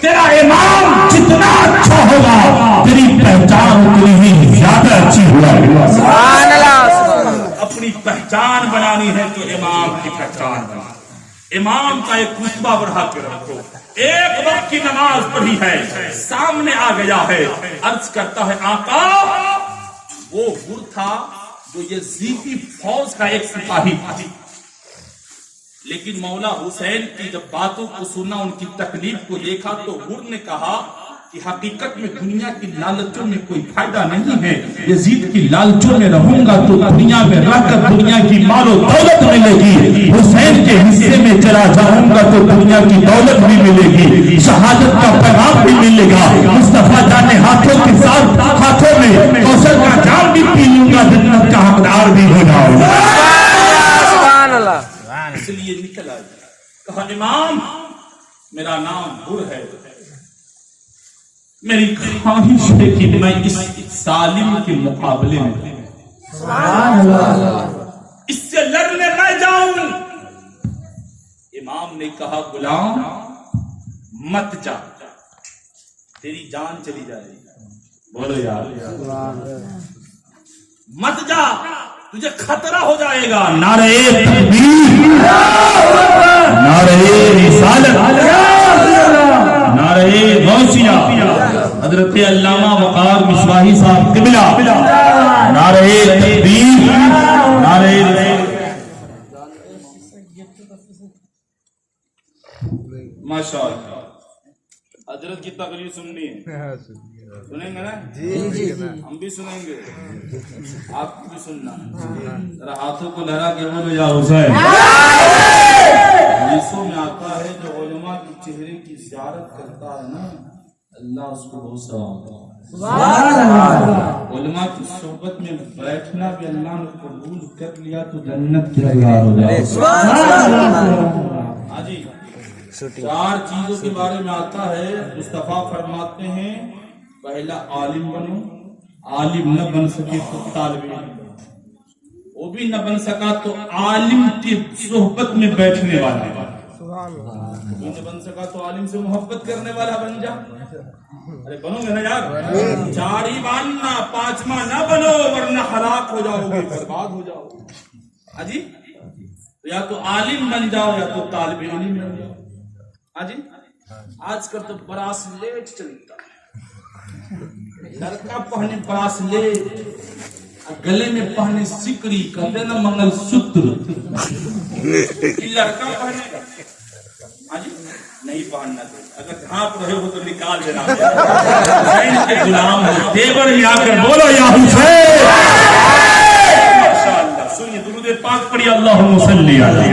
तेरा इमाम जितना अच्छा होगा, तेरी पहचान उतनी ही ज्यादा अच्छी होगी। अपनी पहचान बनानी है तो इमाम की पहचान बना, इमाम का एक रुतबा बढ़ा के रखो। एक वक्त की नमाज पढ़ी है, सामने आ गया है, अर्ज करता है, आका वो हुर था जो यजीदी फौज का एक सिपाही था। लेकिन मौला हुसैन की जब बातों को सुना, उनकी तकलीफ को देखा, तो हुर ने कहा कि हकीकत में दुनिया की लालचों में कोई फायदा नहीं है। यजीद की लालचों में रहूंगा तो दुनिया में रहकर दुनिया की मालो दौलत मिलेगी। हुसैन के हिस्से में चला जाऊंगा तो दुनिया की दौलत भी मिलेगी, शहादत का पैगाम भी मिलेगा। मुस्तफा जाने हाथों के साथ हाथों में कौशल का जाम भी पी लूंगा, जन्नत का हकदार भी हो जाऊंगा। इसलिए निकल आया, कहा इमाम मेरा नाम हुर है, मेरी ख्वाहिश है कि मैं इस सालिम के मुकाबले में इससे लड़ने मैं जाऊं। इमाम ने कहा गुलाम मत जा, तेरी जान चली जाएगी। बोलो यार, मत जा, तुझे खतरा हो जाएगा। नारे तकबीर, नारे रिसालत, नारे गौसिया, हजरत अल्लामा वकार मिसबाही साहब किबला, नारे तकबीर, नारे माशाअल्लाह। हजरत की तकरीर सुननी है, सुनेंगे ना? जी, हम भी सुनेंगे, आपको भी सुनना। जरा हाथों को लहरा के बोलो या हुसैन। हदीसों में आता है जो उलमा के चेहरे की ज़ियारत करता है ना, अल्लाह उसको बहुत सवाब। उलमा की सोहबत में बैठना भी अल्लाह ने कबूल कर लिया तो जन्नत की तैयार हो जाए। हाजी, चार चीजों के बारे में आता है। मुस्तफा फरमाते हैं पहला आलिम बनो, आलिम न बन सके तो तालिब इल्म, वो भी न बन सका तो आलिम की सोहबत में बैठने वाला, वो न बन सका तो आलिम से मोहब्बत करने वाला बन जा। अरे बनोगे ना यार, चार ही बनना, पांचवा ना बनो वरना हलाक हो जाओगे, बर्बाद हो जाओगे। हाजी, तो या तो आलिम बन जाओ या तो तालिब इल्म बन जाओ। हाजी, आजकल तो ब्रासलेट चलता है, लड़का पहने ब्रासलेट, गले में पहने सिकड़ी, कहते ना मंगलसूत्र, लड़का पहनेगा। हाजी, नहीं पहनना चाहिए, अगर ढांप रहे हो तो निकाल देना। हुसैन के गुलाम हो, तेवर में आकर बोलो या हुसैन। माशाअल्लाह, सुनिए दुरूद पाक पढ़िए, अल्लाहुम्मा सल्ली अलैहि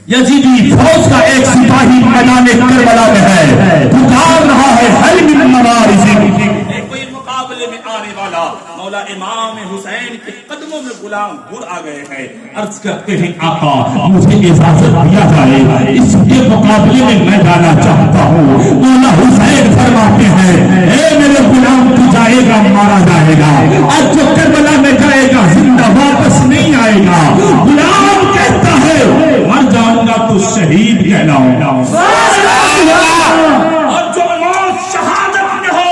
यजीदी फौज का एक सिपाही मैदान करबला में है, पुकार रहा है हल मिन मवारिज़। कोई मुकाबले में आने वाला मौला इमाम हुसैन के कदमों में गुलाम हुर आ गए हैं। अर्ज करते हैं आका मुझे इजाजत दिया जाए, इसके मुकाबले में मैं जाना चाहता हूँ। मौला हुसैन फरमाते हैं ए मेरे गुलाम, तू जाएगा मारा जाएगा, और जो करबला में जाएगा जिंदा वापस नहीं आएगा। गुलाम कहता है मर जाऊंगा तो शहीद कहलाऊंगा, और जो मौत शहादत में हो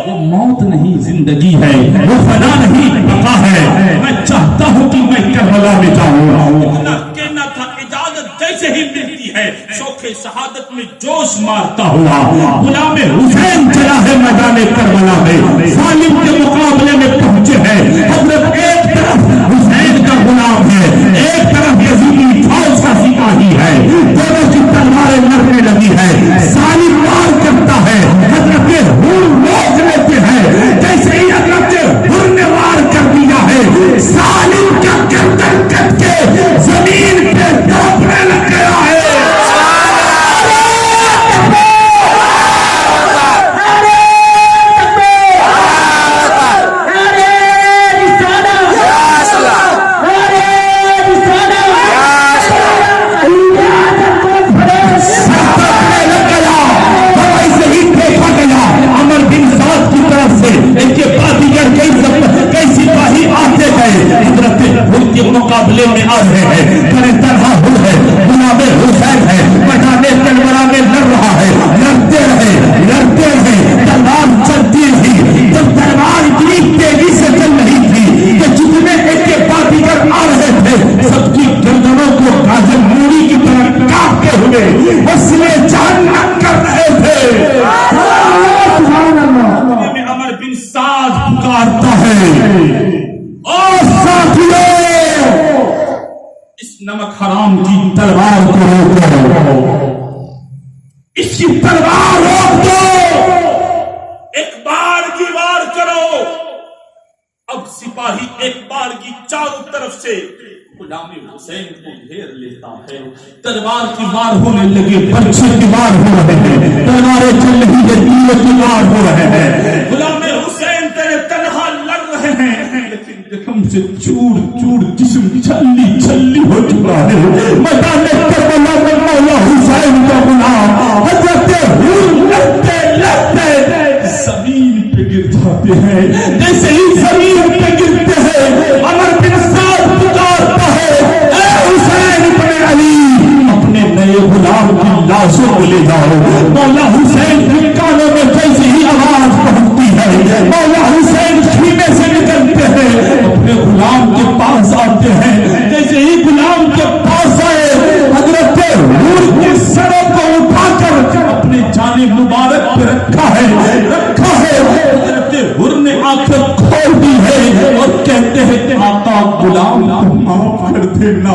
वो मौत नहीं जिंदगी है, वो फना नहीं बका है। मैं चाहता हूँ कि मैं करबला में जाऊँ। इतना कहना था, इजाजत जैसे ही मिलती है शौक़े शहादत में जोश मारता हुआ गुलाम हुसैन चला है मैदान करबला में, सालिम के मुकाबले में पहुंचे हैं। हजरत एक तरफ हुसैन का गुलाम है, एक तरफ यजीदी फौज का सिपाही है, दोनों की तलवारें लड़ने लगी है। सालिम वार करता है, हजरत हुर रोक लेते हैं। जैसे ही हजरत हुर ने वार कर दिया है, सालिम का गर्दन कट के जमीन पे दबने लग गया है। हराम की तलवार को रोको, इसकी तलवार रोक दो, एक बार की वार करो। अब सिपाही एक बार की चारों तरफ से गुलाम हुसैन को घेर लेता है। तलवार की वार होने लगे, बच्चे की वार हो रहे हैं, तलवारें चल रही है, तीरों की वार हो रहे हैं। गुलाम हुसैन तेरे तनहा लड़ रहे हैं, लेकिन जख्म से चूर चूर जिस्म छल्ली छल्ली हो चुका है। मैदान करबला में मौला हुसैन का गुलाम हजरत हुर लड़ते लड़ते जमीन पे गिर जाते हैं। जैसे ही जमीन पे गिरते हैं, अमर बिन साद पुकारता है, ऐ हुसैन इब्ने अली, अपने नए गुलाम की लाशों को ले जाओ। मौला हुसैन के कानों में जैसे ही आवाज पहुंचती है, मौला हुसैन खीमे से निकलते हैं, अपने गुलाम के पास आते हैं। जैसे ही गुलाम के पास आए, हजरत हुर की सरों को उठाकर अपने जाने मुबारक पे रखा है। हजरत हुर ने आंखें खोल दी है और कहते हैं कि आका गुलाम को माफ कर देना।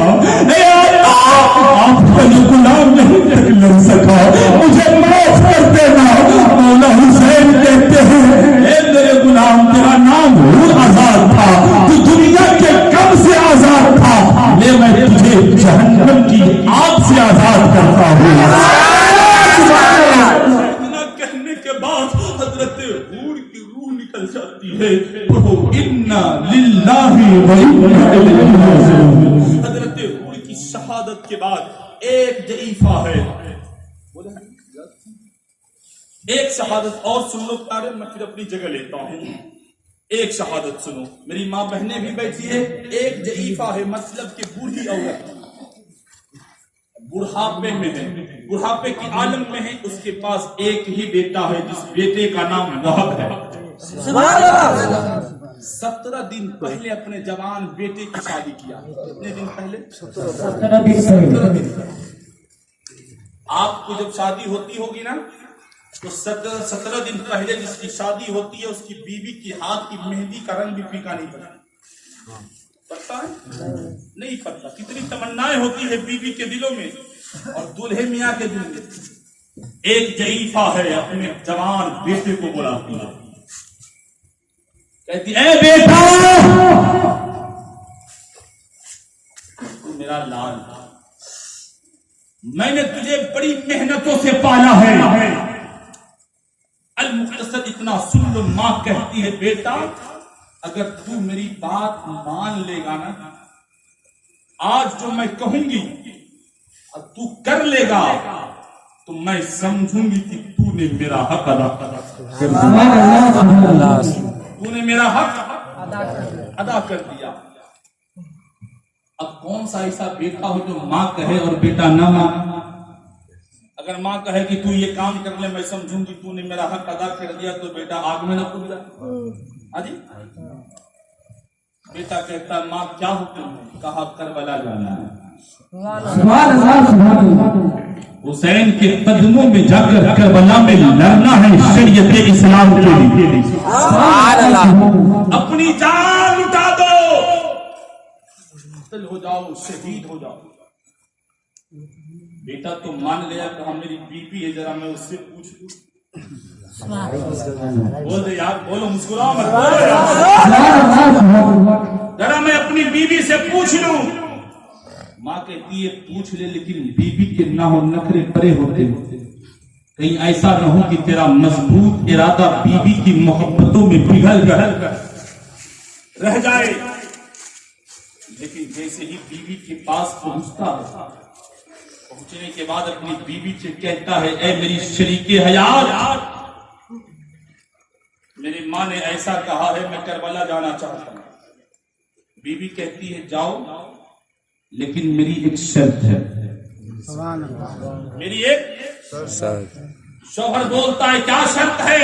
आपका ये गुलाम नहीं तक लड़ सका, मुझे माफ कर देना। मौला हुसैन कहते हैं, मेरे गुलाम तेरा नाम हुर आजाद था, तू दुनिया के गम से आजाद था, ले मैं तुझे जहन्नम की आग से आजाद करता हूँ। इतना कहने के बाद हजरत हुर की रूह निकल जाती है। पढ़ो इन्ना लिल्लाहि व इन्ना इलैहि राजिऊन। हजरत हुर की शहादत के बाद एक जईफा है, एक शहादत और सुन लो प्यारे, मैं फिर अपनी जगह लेता हूँ। एक शहादत सुनो, मेरी माँ बहनें भी बैठी है। एक जईफा है, मतलब कि बूढ़ी औरत बुढ़ापे में है, बुढ़ापे की आलम में है। उसके पास एक ही बेटा है, जिस बेटे का नाम वहब है। 17 दिन पहले अपने जवान बेटे की शादी किया। कितने दिन पहले? 17 दिन। आपको जब शादी होती होगी ना, तो 17 दिन पहले जिसकी शादी होती है, उसकी बीवी की हाथ की मेहंदी का रंग भी फीका नहीं पड़ता है? नहीं पड़ता। कितनी तमन्नाएं होती है बीवी के दिलों में और दूल्हे मियाँ के दिल में। एक जईफा है, अपने जवान बेटे को बुलाती है, कहती है, ए बेटा, तू मेरा लाल, मैंने तुझे बड़ी मेहनतों से पाला है। अल-मुख्तसर इतना सुन लो, मां कहती है, बेटा अगर तू मेरी बात मान लेगा ना, आज जो मैं कहूंगी और तू कर लेगा, तो मैं समझूंगी कि तूने मेरा हक अदा तूने मेरा हक अदा कर दिया। अब कौन सा ऐसा बेटा हो जो माँ कहे और बेटा ना माने? अगर माँ कहे कि तू ये काम कर ले, मैं समझूंगी तूने मेरा हक अदा कर दिया, तो बेटा आग में ना कूद जाए। हाजी बेटा कहता, माँ क्या हुक्म है? कहा करबला जाना है। हुसैन के कदमों में जाकर करबला में लड़ना है शरीयत इस्लाम के लिए। अपनी जान लुटा दो, मुक़त्तल हो जाओ, शहीद हो जाओ। बेटा तो मान गया, कहा मेरी बीबी है, जरा मैं उससे पूछ लूं। बोल दे यार, बोलो, मुस्कुराओ मत, बोलो यार, जरा मैं अपनी बीबी से पूछ लूं। माँ कहती है, पूछ ले, लेकिन बीबी के ना हो नखरे परे होते, कहीं ऐसा न हो कि तेरा मजबूत इरादा बीबी की मोहब्बतों में पिघल रह जाए। लेकिन जैसे ही बीबी के पास पहुंचता है, पहुंचने के बाद अपनी बीबी से कहता है, ऐ मेरी शरीके हयात, मेरी माँ ने ऐसा कहा है, मैं करबला जाना चाहता हूं। बीबी कहती है, जाओ, लेकिन मेरी एक शर्त है। मेरी एक शर्त। शौहर बोलता है, क्या शर्त है?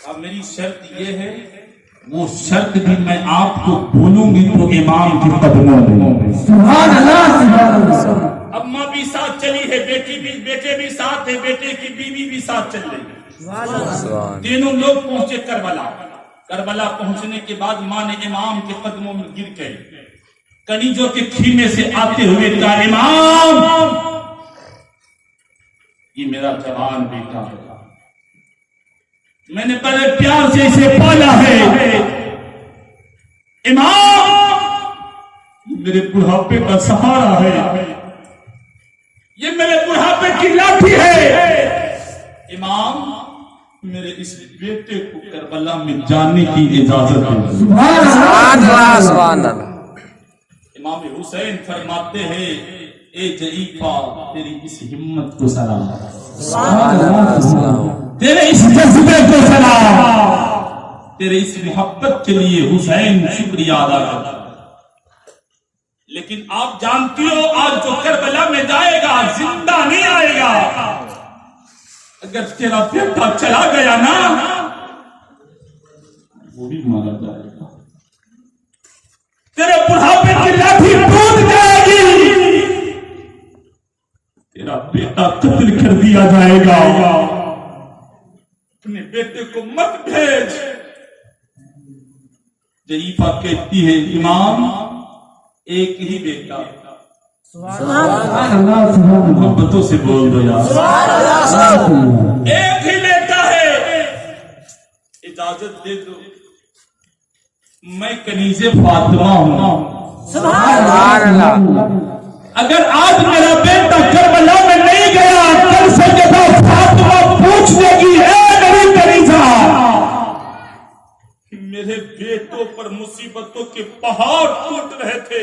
अब मेरी शर्त ये है, वो शर्त भी मैं आपको बोलूंगी तो इमाम के कदमों में। सुभान अल्लाह। अब माँ भी साथ चली है, बेटे भी साथ है, बेटे की बीवी भी साथ चल रही है। तीनों लोग पहुंचे करबला। करबला पहुंचने के बाद माँ ने इमाम के कदमों में गिर गई। कनीजों के खीमे से आते हुए कहा, इमाम ये मेरा जवान बेटा है, मैंने बड़े प्यार से इसे पाला है। इमाम मेरे बुढ़ापे का सहारा है, ये मेरे बुढ़ापे की लाठी है। इमाम मेरे इस बेटे को करबला में जाने की इजाजत है। सुभान अल्लाह, सुभान अल्लाह। इमाम हुसैन फरमाते हैं, ए जईफा तेरी इस हिम्मत को सलाम, तेरे इस जज्बे को सलाम, तेरे इस मोहब्बत के लिए हुसैन शुक्रिया अदा करता। लेकिन आप जानती हो आज जो करबला में जाएगा जिंदा नहीं आएगा। अगर तेरा बेटा चला गया ना वो भी मारा जाएगा, तेरे बुढ़ापे की लाठी टूट जाएगी, तेरा बेटा कत्ल कर दिया जाएगा। अपने बेटे को मत भेज। जईफा कहती है, इमाम एक ही बेटा, मोहब्बतों से बोल दो यार, एक ही बेटा है, इजाजत दे दो, मैं कनीज़े फातिमा हूं। सुभान अल्लाह। अगर आज मेरा बेटा करबला में नहीं गया, कल से जब फातिमा पूछ लेगी, मेरी कनीज़ा मेरे बेटों पर मुसीबतों के पहाड़ टूट रहे थे,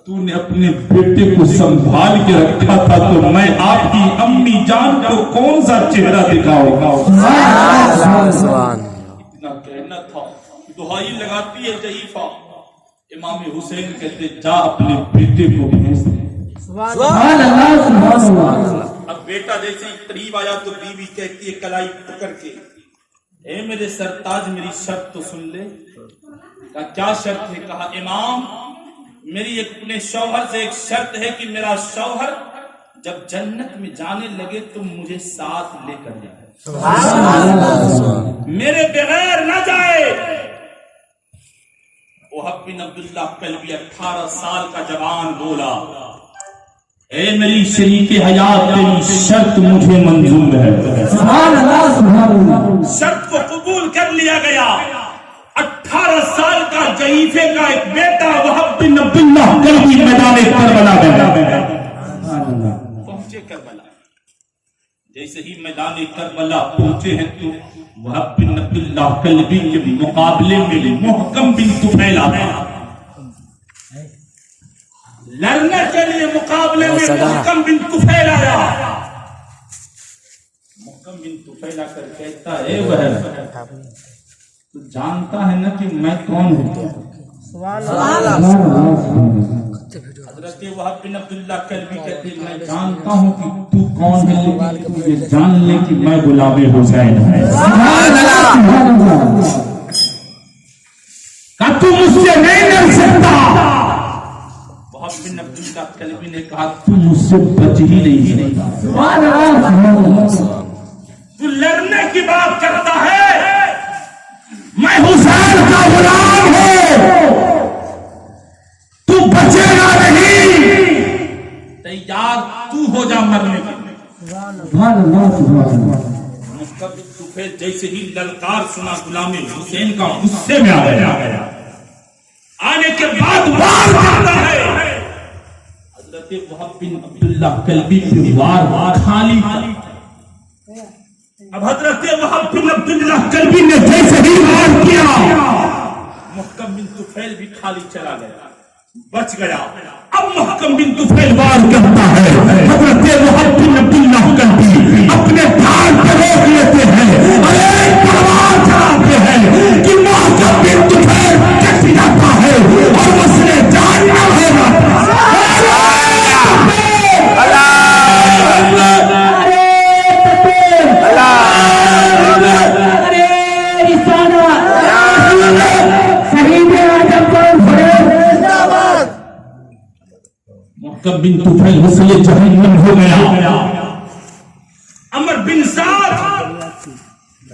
तूने अपने बेटे को संभाल के रखा था, तो मैं आपकी अम्मी जान को कौन सा चेहरा दिखाऊंगा। इतना कहना था, दुहाई लगाती है जईफा। इमाम हुसैन कहते, जा अपने बेटे को भेज दे। अब बेटा जैसे ही करीब आया तो बीवी कहती है कलाई पकड़ के, ए मेरे सरताज मेरी शर्त तो सुन ले। कहा क्या शर्त है? कहा इमाम मेरी अपने शौहर से एक शर्त है कि मेरा शौहर जब जन्नत में जाने लगे तो मुझे साथ लेकर जाए, मेरे बगैर न जाए। वहाब बिन अब्दुल्लाह कल्बी 18 साल का जवान बोला, ए मेरी शरीके हयात तेरी शर्त मुझे मंजूर है। शर्त को कबूल कर लिया गया। 18 साल का जईफे का एक बेटा वहाब बिन अब्दुल्लाह कल्बी मैदान करबला पहुंचे। करबला जैसे ही मैदान करबला पहुंचे हैं तो वहाब बिन अब्दुल्लाह कल्बी के मुकाबले में मुहकम बिन तुफैल आया। लड़ने के लिए मुकाबले में मुहकम बिन तुफैल आया। मुहकम बिन तुफैल आकर कहता है, वह तू जानता है ना कि मैं कौन हूँ? हजरत वहाब बिन अब्दुल्लाह कल्बी कहते हैं, मैं जानता हूँ कि तू कौन है, लेकिन तू ये जान ले कि मैं गुलाम हुसैन है। तू मुझसे नहीं लड़ सकता। वहाब बिन अब्दुल्लाह कल्बी ने कहा, तू मुझसे बच ही नहीं सकता। तू लड़ने की बात करता है, मैं हुसैन का गुलाम हूं, तू बचेगा नहीं। तैयार तू हो जा मरने के लिए। जैसे ही ललकार सुना गुलाम हुसैन का गुस्से में आ गया। आने के बाद वार करता है। हजरत वहाब बिन अब्दुल्लाह कल्बी पे वार खाली। अब हजरत वहाब बिन अब्दुल्लाह कल्बी ने जैसे ही वार किया, मुहकम बिन तुफैल भी खाली चला गया, बच गया। अब मुहकम बिन तुफैल वार करता है। हजरत वहाब बिन अब्दुल्लाह कल्बी अपने ठाठ पर रोक लेते हैं, अरे तलवार चलाते हैं कि मुहकम बिन तुफैल कट जाता है और उसने जान न होगा। मुहकम बिन तुफैल हुसैन जहन्नम हो गया। अमर बिन साद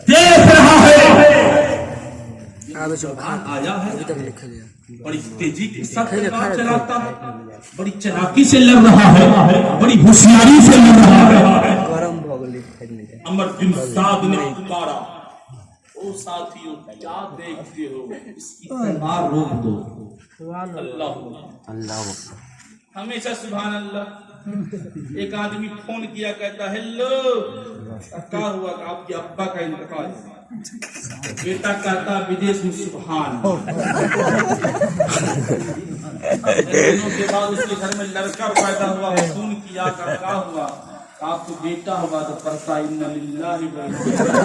देख रहा है सुभान आया है, बड़ी तेजी के साथ काम चलाता है, बड़ी चालाकी से लड़ रहा है, बड़ी होशियारी से लड़ रहा है। अमर बिन साद ने पुकारा, ओ साथियों क्या देखते हो, इसकी तलवार रोक दो। अल्लाह अल्लाह हमेशा सुभान अल्लाह। एक आदमी फोन किया, कहता हेलो क्या हुआ, आपके अब्बा का इंतकाल। बेटा कहता विदेश में सुभान। दिनों के बाद उसके घर में लड़का पैदा हुआ, फोन किया क्या हुआ, आपको बेटा हुआ तो पढ़ता इन्ना लिल्लाहि व इन्ना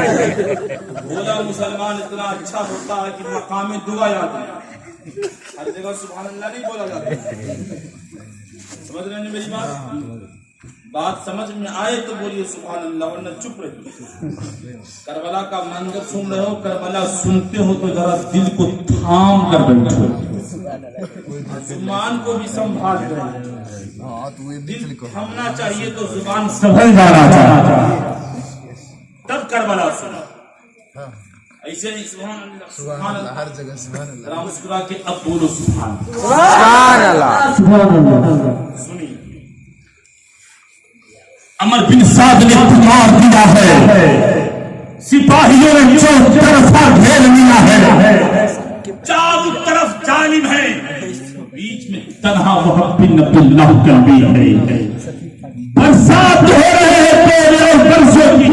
इलैहि राजिऊन। बोला मुसलमान इतना अच्छा होता है कि मकाम दुआ याद है, हर जगह सुभान अल्लाह नहीं बोला जाता। समझ रहे हैं मेरी बात समझ में आए तो बोलिए सुभान अल्लाह, वरना चुप रहिए। करबला का मंजर सुन रहे हो, करबला सुनते हो तो जरा दिल को थाम कर बैठो, जुबान को भी संभाल कर, दिल थमना चाहिए तो जुबान संभल जाना चाहिए, तब करबला सुनो। ऐसे नहीं सुभान अल्लाह हर जगह सुभान अल्लाह मुस्कुरा के अब बोलो सुभान अल्लाह। सुनिए, अमर बिन साद ने पुकार दिया है, सिपाहियों ने चौतरफा घेर लिया है, चारों तरफ जालिम है, बीच में तन्हा वह बिन अब्दुल्लाह कल्बी है। बरसात हो रहे हैं तेरे और बरसों की,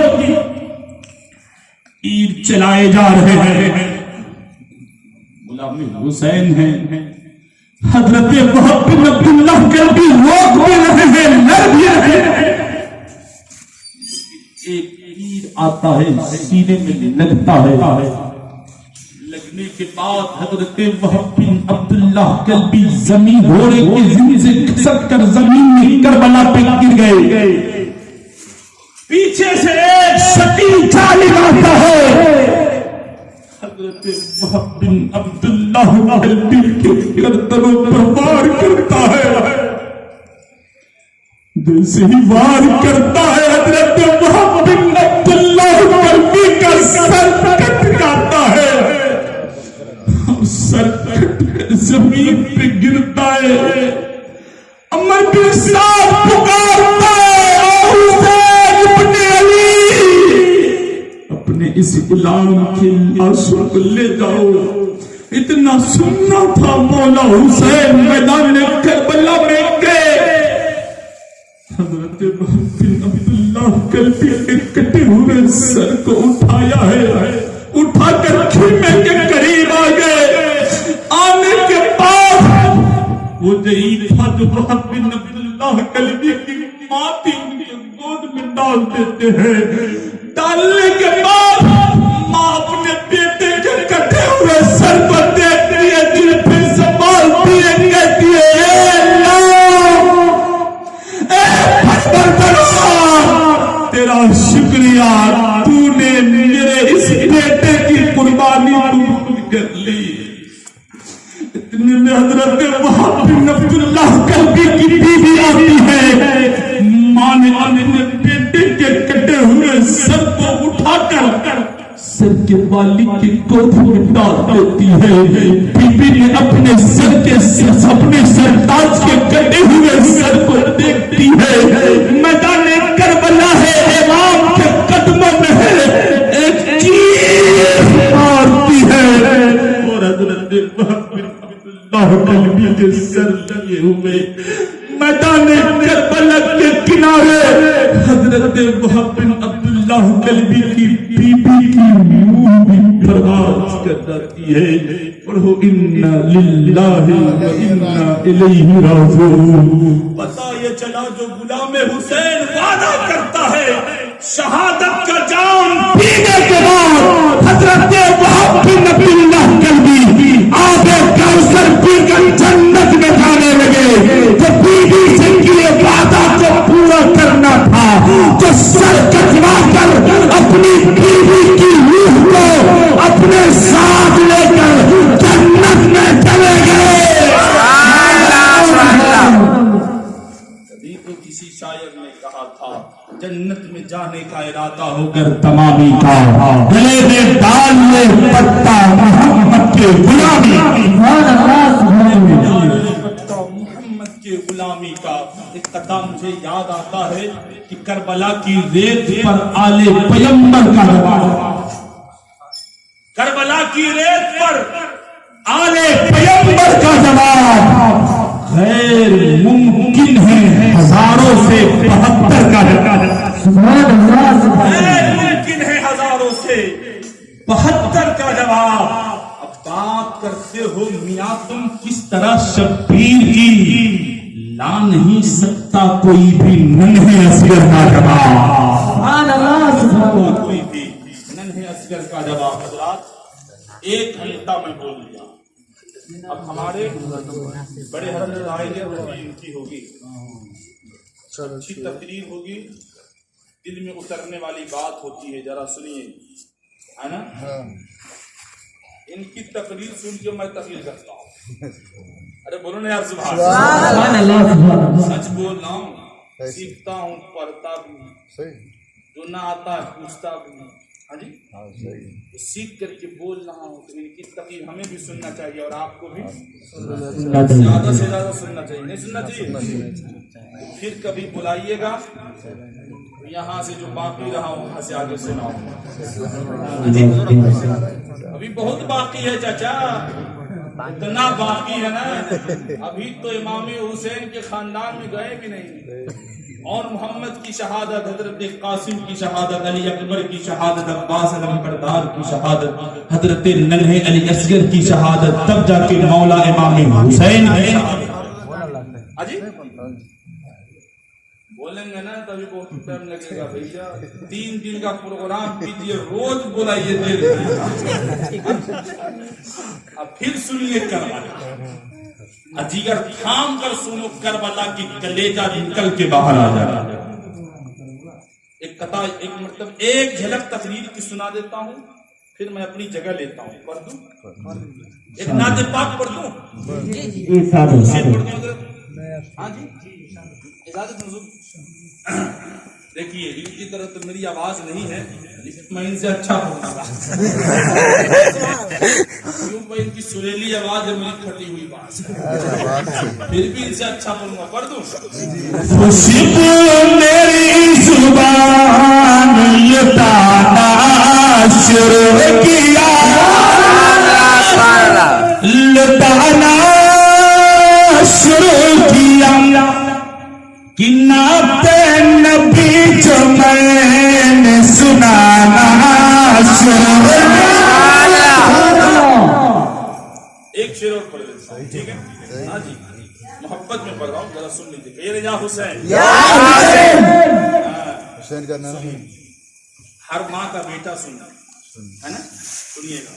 तीर चलाए जा रहे हैं, गुलाम हुसैन है, हजरत वह बिन अब्दुल्लाह कल्बी रोक भी रहे हैं, लड़ भी रहे हैं। एक तीर आता है, सीने में लगता है, लगने के बाद हजरत वहाब बिन अब्दुल्लाह कल्बी जमीन घोड़े के ज़िंदगी से खिसक कर जमीन में करबला पे गिर गए। पीछे से एक शकील जालिम आता है, हजरत वहाब बिन अब्दुल्लाह कल्बी के गर्दनों पर वार करता है। जैसे ही वार करता है, हजरत वहाब बिन अब्दुल्लाह कल्बी का सर कट जाता है, सर कट जमीन पे गिरता है। अमर बिन साद पुकारता है, हुसैन इब्ने अली, अपने इस गुलाम के आंसू को ले जाओ। इतना सुनना था, मौला हुसैन मैदान करबला में गए, हजरत बिन अब्दुल्लाह कल्बी के कटे हुए सर को उठाया है, उठाकर खीमे के करीब आ गए। आने के बाद वो जईद था जो वहाब बिन अब्दुल्लाह कल्बी की मां थी, उनके गोद में डाल देते हैं। डालने के बाद मां अपने बेटे के कटे हुए सर को देखती है, दिल पे संभालती है, कहती है तेरा शुक्रिया, तूने मेरे इस बेटे की कुर्बानी कर ली। इतने में हजरत वहाब बिन अब्दुल्लाह कल्बी की बीवी आती है, मां ने अपने बेटे के कटे हुए सर को उठाकर सर के वाली की गोद में डाल देती है। बीबी ने अपने सर के अपने सरताज के कटे हुए सर को देखती है। मैदान करबला है, इमाम के कदमों में है, एक चीख मारती है और हजरत वहाब बिन अब्दुल्लाह कल्बी के सर लिए हुए मैदान करबला के किनारे हजरत वहाब बिन अब्दुल्लाह कल्बी की बीबी की रूह भी बर्बाद कर जाती है। पढ़ो इन्ना लिल्लाहि व इन्ना इलैहि राजिऊन। पता ये चला जो गुलाम हुसैन वादा करता है शहादत का जाम पीने के बाद हजरत वहाब बिन अब्दुल्लाह कल्बी आगे कौसर पीकर जन्नत में जाने लगे। तो बीबी से किए वादा को पूरा करना था, तो सर कटवा कर अपनी बीबी की रूह को अपने साथ लेकर जन्नत में चले गए। कभी तो किसी शायर ने कहा था, जन्नत में जाने का इरादा होकर तमामी का, गले में डाल ले पत्ता मोहम्मद के गुलामी, पत्ता मोहम्मद के गुलामी का। एक कथा मुझे याद आता है कि करबला की रेत पर आले पैगंबर का जवाब, करबला की रेत पर आले पैगंबर का जवाब, गैर मुमकिन है हजारों से 72 का जवाब, गैर मुमकिन है हजारों से 72 का जवाब। अब बात करते हो मियां तुम किस तरह शब्बीर की, ला नहीं सकता कोई भी नन्हे असगर का जवाब, कोई भी नन्हे असगर का जवाब। हजरात 1 घंटा में बोल दिया। अब हमारे बड़े हजरत आएंगे, इनकी होगी अच्छी तकरीर होगी, दिल में उतरने वाली बात होती है, जरा सुनिए, है ना। इनकी तकरीर सुन के मैं तकरीर करता हूँ। अरे बोलो ना यार, सुभान सच बोल रहा हूँ, सीखता हूँ, पढ़ता भी हूँ, जो ना आता है पूछता भी हूँ। हाँ जी, तो सीख करके बोल रहा हूँ, तो इनकी तकरीर हमें भी सुनना चाहिए और आपको भी ज्यादा से ज्यादा सुनना चाहिए, नहीं सुनना चाहिए। फिर कभी बुलाइएगा तो यहाँ से जो बाकी रहा वहां से आगे सुनाओ। अभी बहुत बाकी है चाचा, इतना बाकी है ना, अभी तो इमाम हुसैन के खानदान में गए भी नहीं, और मोहम्मद की शहादत, हजरत कासिम की शहादत, अली अकबर की शहादत, अब्बास अलमबरदार की शहादत, हजरत नन्हे अली असगर की शहादत, तब जाके मौला इमाम हुसैन की शहादत। अजी बोलेंगे ना तभी बहुत टाइम लगेगा भैया, 3 दिन का प्रोग्राम कीजिए, रोज बुलाइए, अब फिर सुनिए करबला, अजीगर थाम कर सुनो, करबला की कलेजा निकल के बाहर आ जाए। एक कथा, एक मतलब एक झलक तकरीर की सुना देता हूँ, फिर मैं अपनी जगह लेता हूँ। पढ़ दूं, एक नाते पाक पढ़ दूं, हाँ जी, इजाजत मंजूर। देखिए इनकी तरह तो मेरी आवाज नहीं है, मैं इनसे अच्छा बोलूंगा, क्योंकि इनकी सुरीली आवाज है, मेरी खटी हुई बात, फिर भी इनसे अच्छा बोलूंगा। पढ़ दूं, खुशबू मेरी जुबान ये ताना शुरू किया, लताना शुरू किया, कि नाते नबी जो मैंने सुनाना शुरू किया। एक शेर और पढ़ लेता हूं, ठीक है? हाँ जी, मोहब्बत में पढ़ रहा हूँ, जरा सुन लीजिए। या हुसैन, हुसैन का नाम हर माँ का बेटा सुनना है ना, सुनिएगा।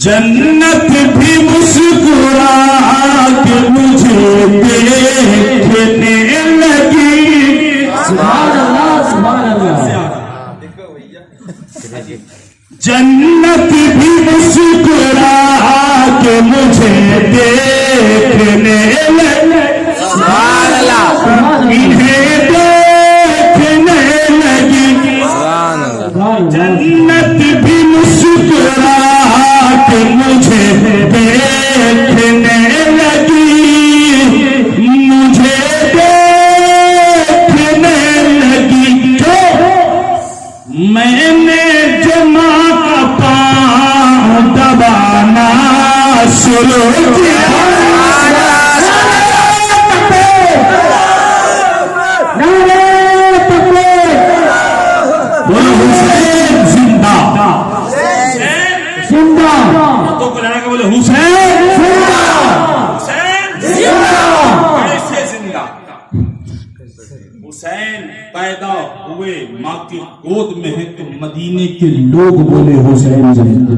जन्नत भी मुस्कुरा के मुझे देखने लगी, देखो भैया, जन्नत भी मुस्कुरा के मुझे देखने लगी, इन्हें देखने लगी, जन्नत भी मुस्कुरा के मुझे देखने लगी, मुझे देखने लगी, तो मैंने जमा का पाँव दबाना शुरू किया, बोलो हुसैन जिंदा, जिंदा, तो बुलाने का बोले हुसैन, हुसैन कैसे जिंदा? हुसैन पैदा हुए माँ की गोद में है तो मदीने के लोग बोले हुसैन जिंदा,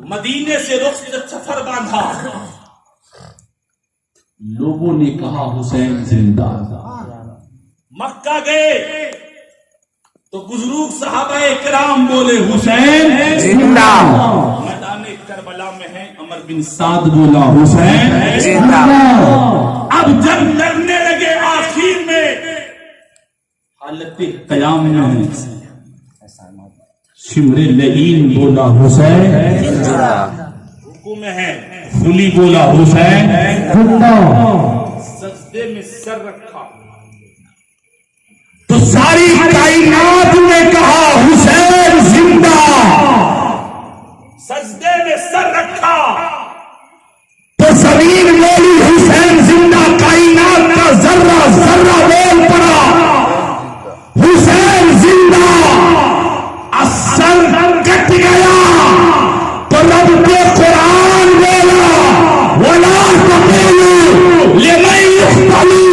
मदीने से रुख से सफर बांधा, लोगों ने कहा हुसैन जिंदा। मक्का गए तो बुजुर्ग सहाबा किराम बोले हुसैन जिंदा, मैदान करबला में है, अमर बिन साद बोला हुसैन जिंदा। अब जब लड़ने लगे हालत कयाम में शिमरे लईन बोला हुसैन रुकू में है, खुली बोला हुसैन सजदे में सर रखा, तो सारी कायनात ने कहा हुसैन जिंदा। सजदे में सर रखा, तो जमीन बोली हुसैन जिंदा। कायनात का जर्रा जर्रा बोल पड़ा हुसैन जिंदा। असर कट गया तो रब के कुरान बोला वला तक़ूलू लिमन युक़्तलू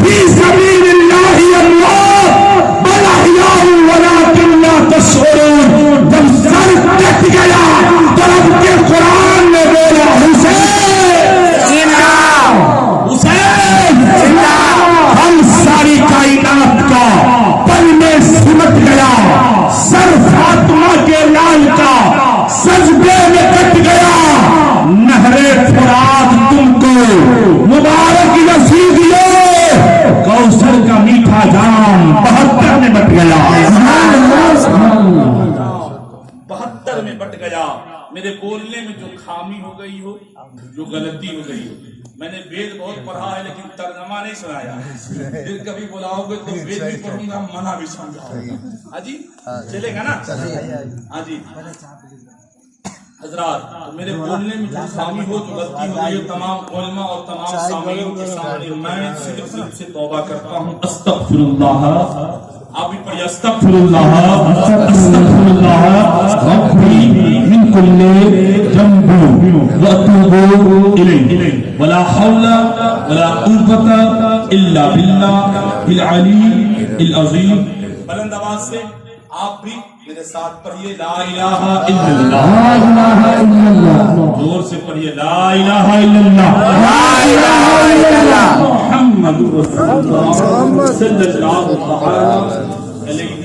फी सबीलिल्लाहि अम्वात बल अहयाउ वलाकिन ला तशऊरून। जब सर कट गया तो रब के कुरान ने बोला हुसैन जिंदा, हुसैन जिंदा। हम सारी कायनात का पल में सिमट गया। सर फातिमा के लाल का सजदे में कट गया। नहरे फुरात तुमको मुबारक नसीब ये, कौसर का मीठा जाम 72 में बट गया। 72 में बट गया। मेरे बोलने में जो खामी हो गई हो, जो गलती हो गई हो, मैंने वेद बहुत पढ़ा है लेकिन तर्जमा नहीं सुनाया। फिर कभी बुलाओगे तो वेद भी पढ़ूंगा, मना भी समझाऊंगा। हाँ जी, चलेगा ना? हाँ जी हजरात, तो मेरे बोलने में जो खामी हो, जो गलती हो गई, तमाम उलमा और तमाम सामीन के सामने मैं सिर्फ से तौबा करता हूँ। अस्तगफिरुल्लाह। आप भी पढ़िए, अस्तगफिरुल्लाह अस्तगफिरुल्लाह रब्बी मिन कुल्ली ज़ंबि व अतूबु इलैहि वला हौला वला कुव्वता इल्ला बिल्लाहिल अलीय्यिल अज़ीम। बुलंद आवाज से आप भी मेरे साथ पढ़िए, ला इलाहा इल्लल्लाह। ला इलाहा इल्लल्लाह। जोर से पढ़िए, ला इलाहा इल्लल्लाह मुहम्मदुर रसूलुल्लाह सल्लल्लाहु अलैहि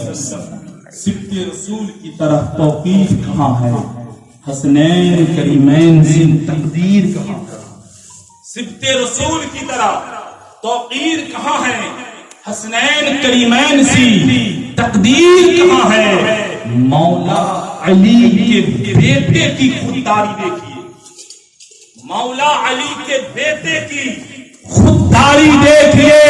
वसल्लम। सिब्ते रसूल की तरफ तौकीफ कहाँ है? हसनैन करीमैन से तकदीर कहाँ है? सिब्ते रसूल की तरह तौकीर कहाँ है? हसनैन करीमैन सी तकदीर कहाँ है? मौला अली के बेटे की खुददारी देखिए, मौला अली के बेटे की खुददारी देखिए।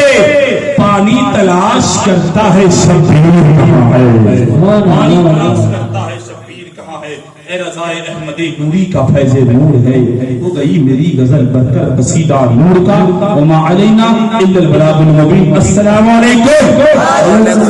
पानी तलाश करता है शब्बीर कहाँ है? पानी तलाश करता है शब्बीर कहाँ है? ए रज़ाए अहमदी नूरी का फैज़े नूर है, हो गई मेरी गजल बनकर कसीदा नूर का। वमा अलैना इल्लल बलागुल मुबीन। अस्सलामु अलैकुम।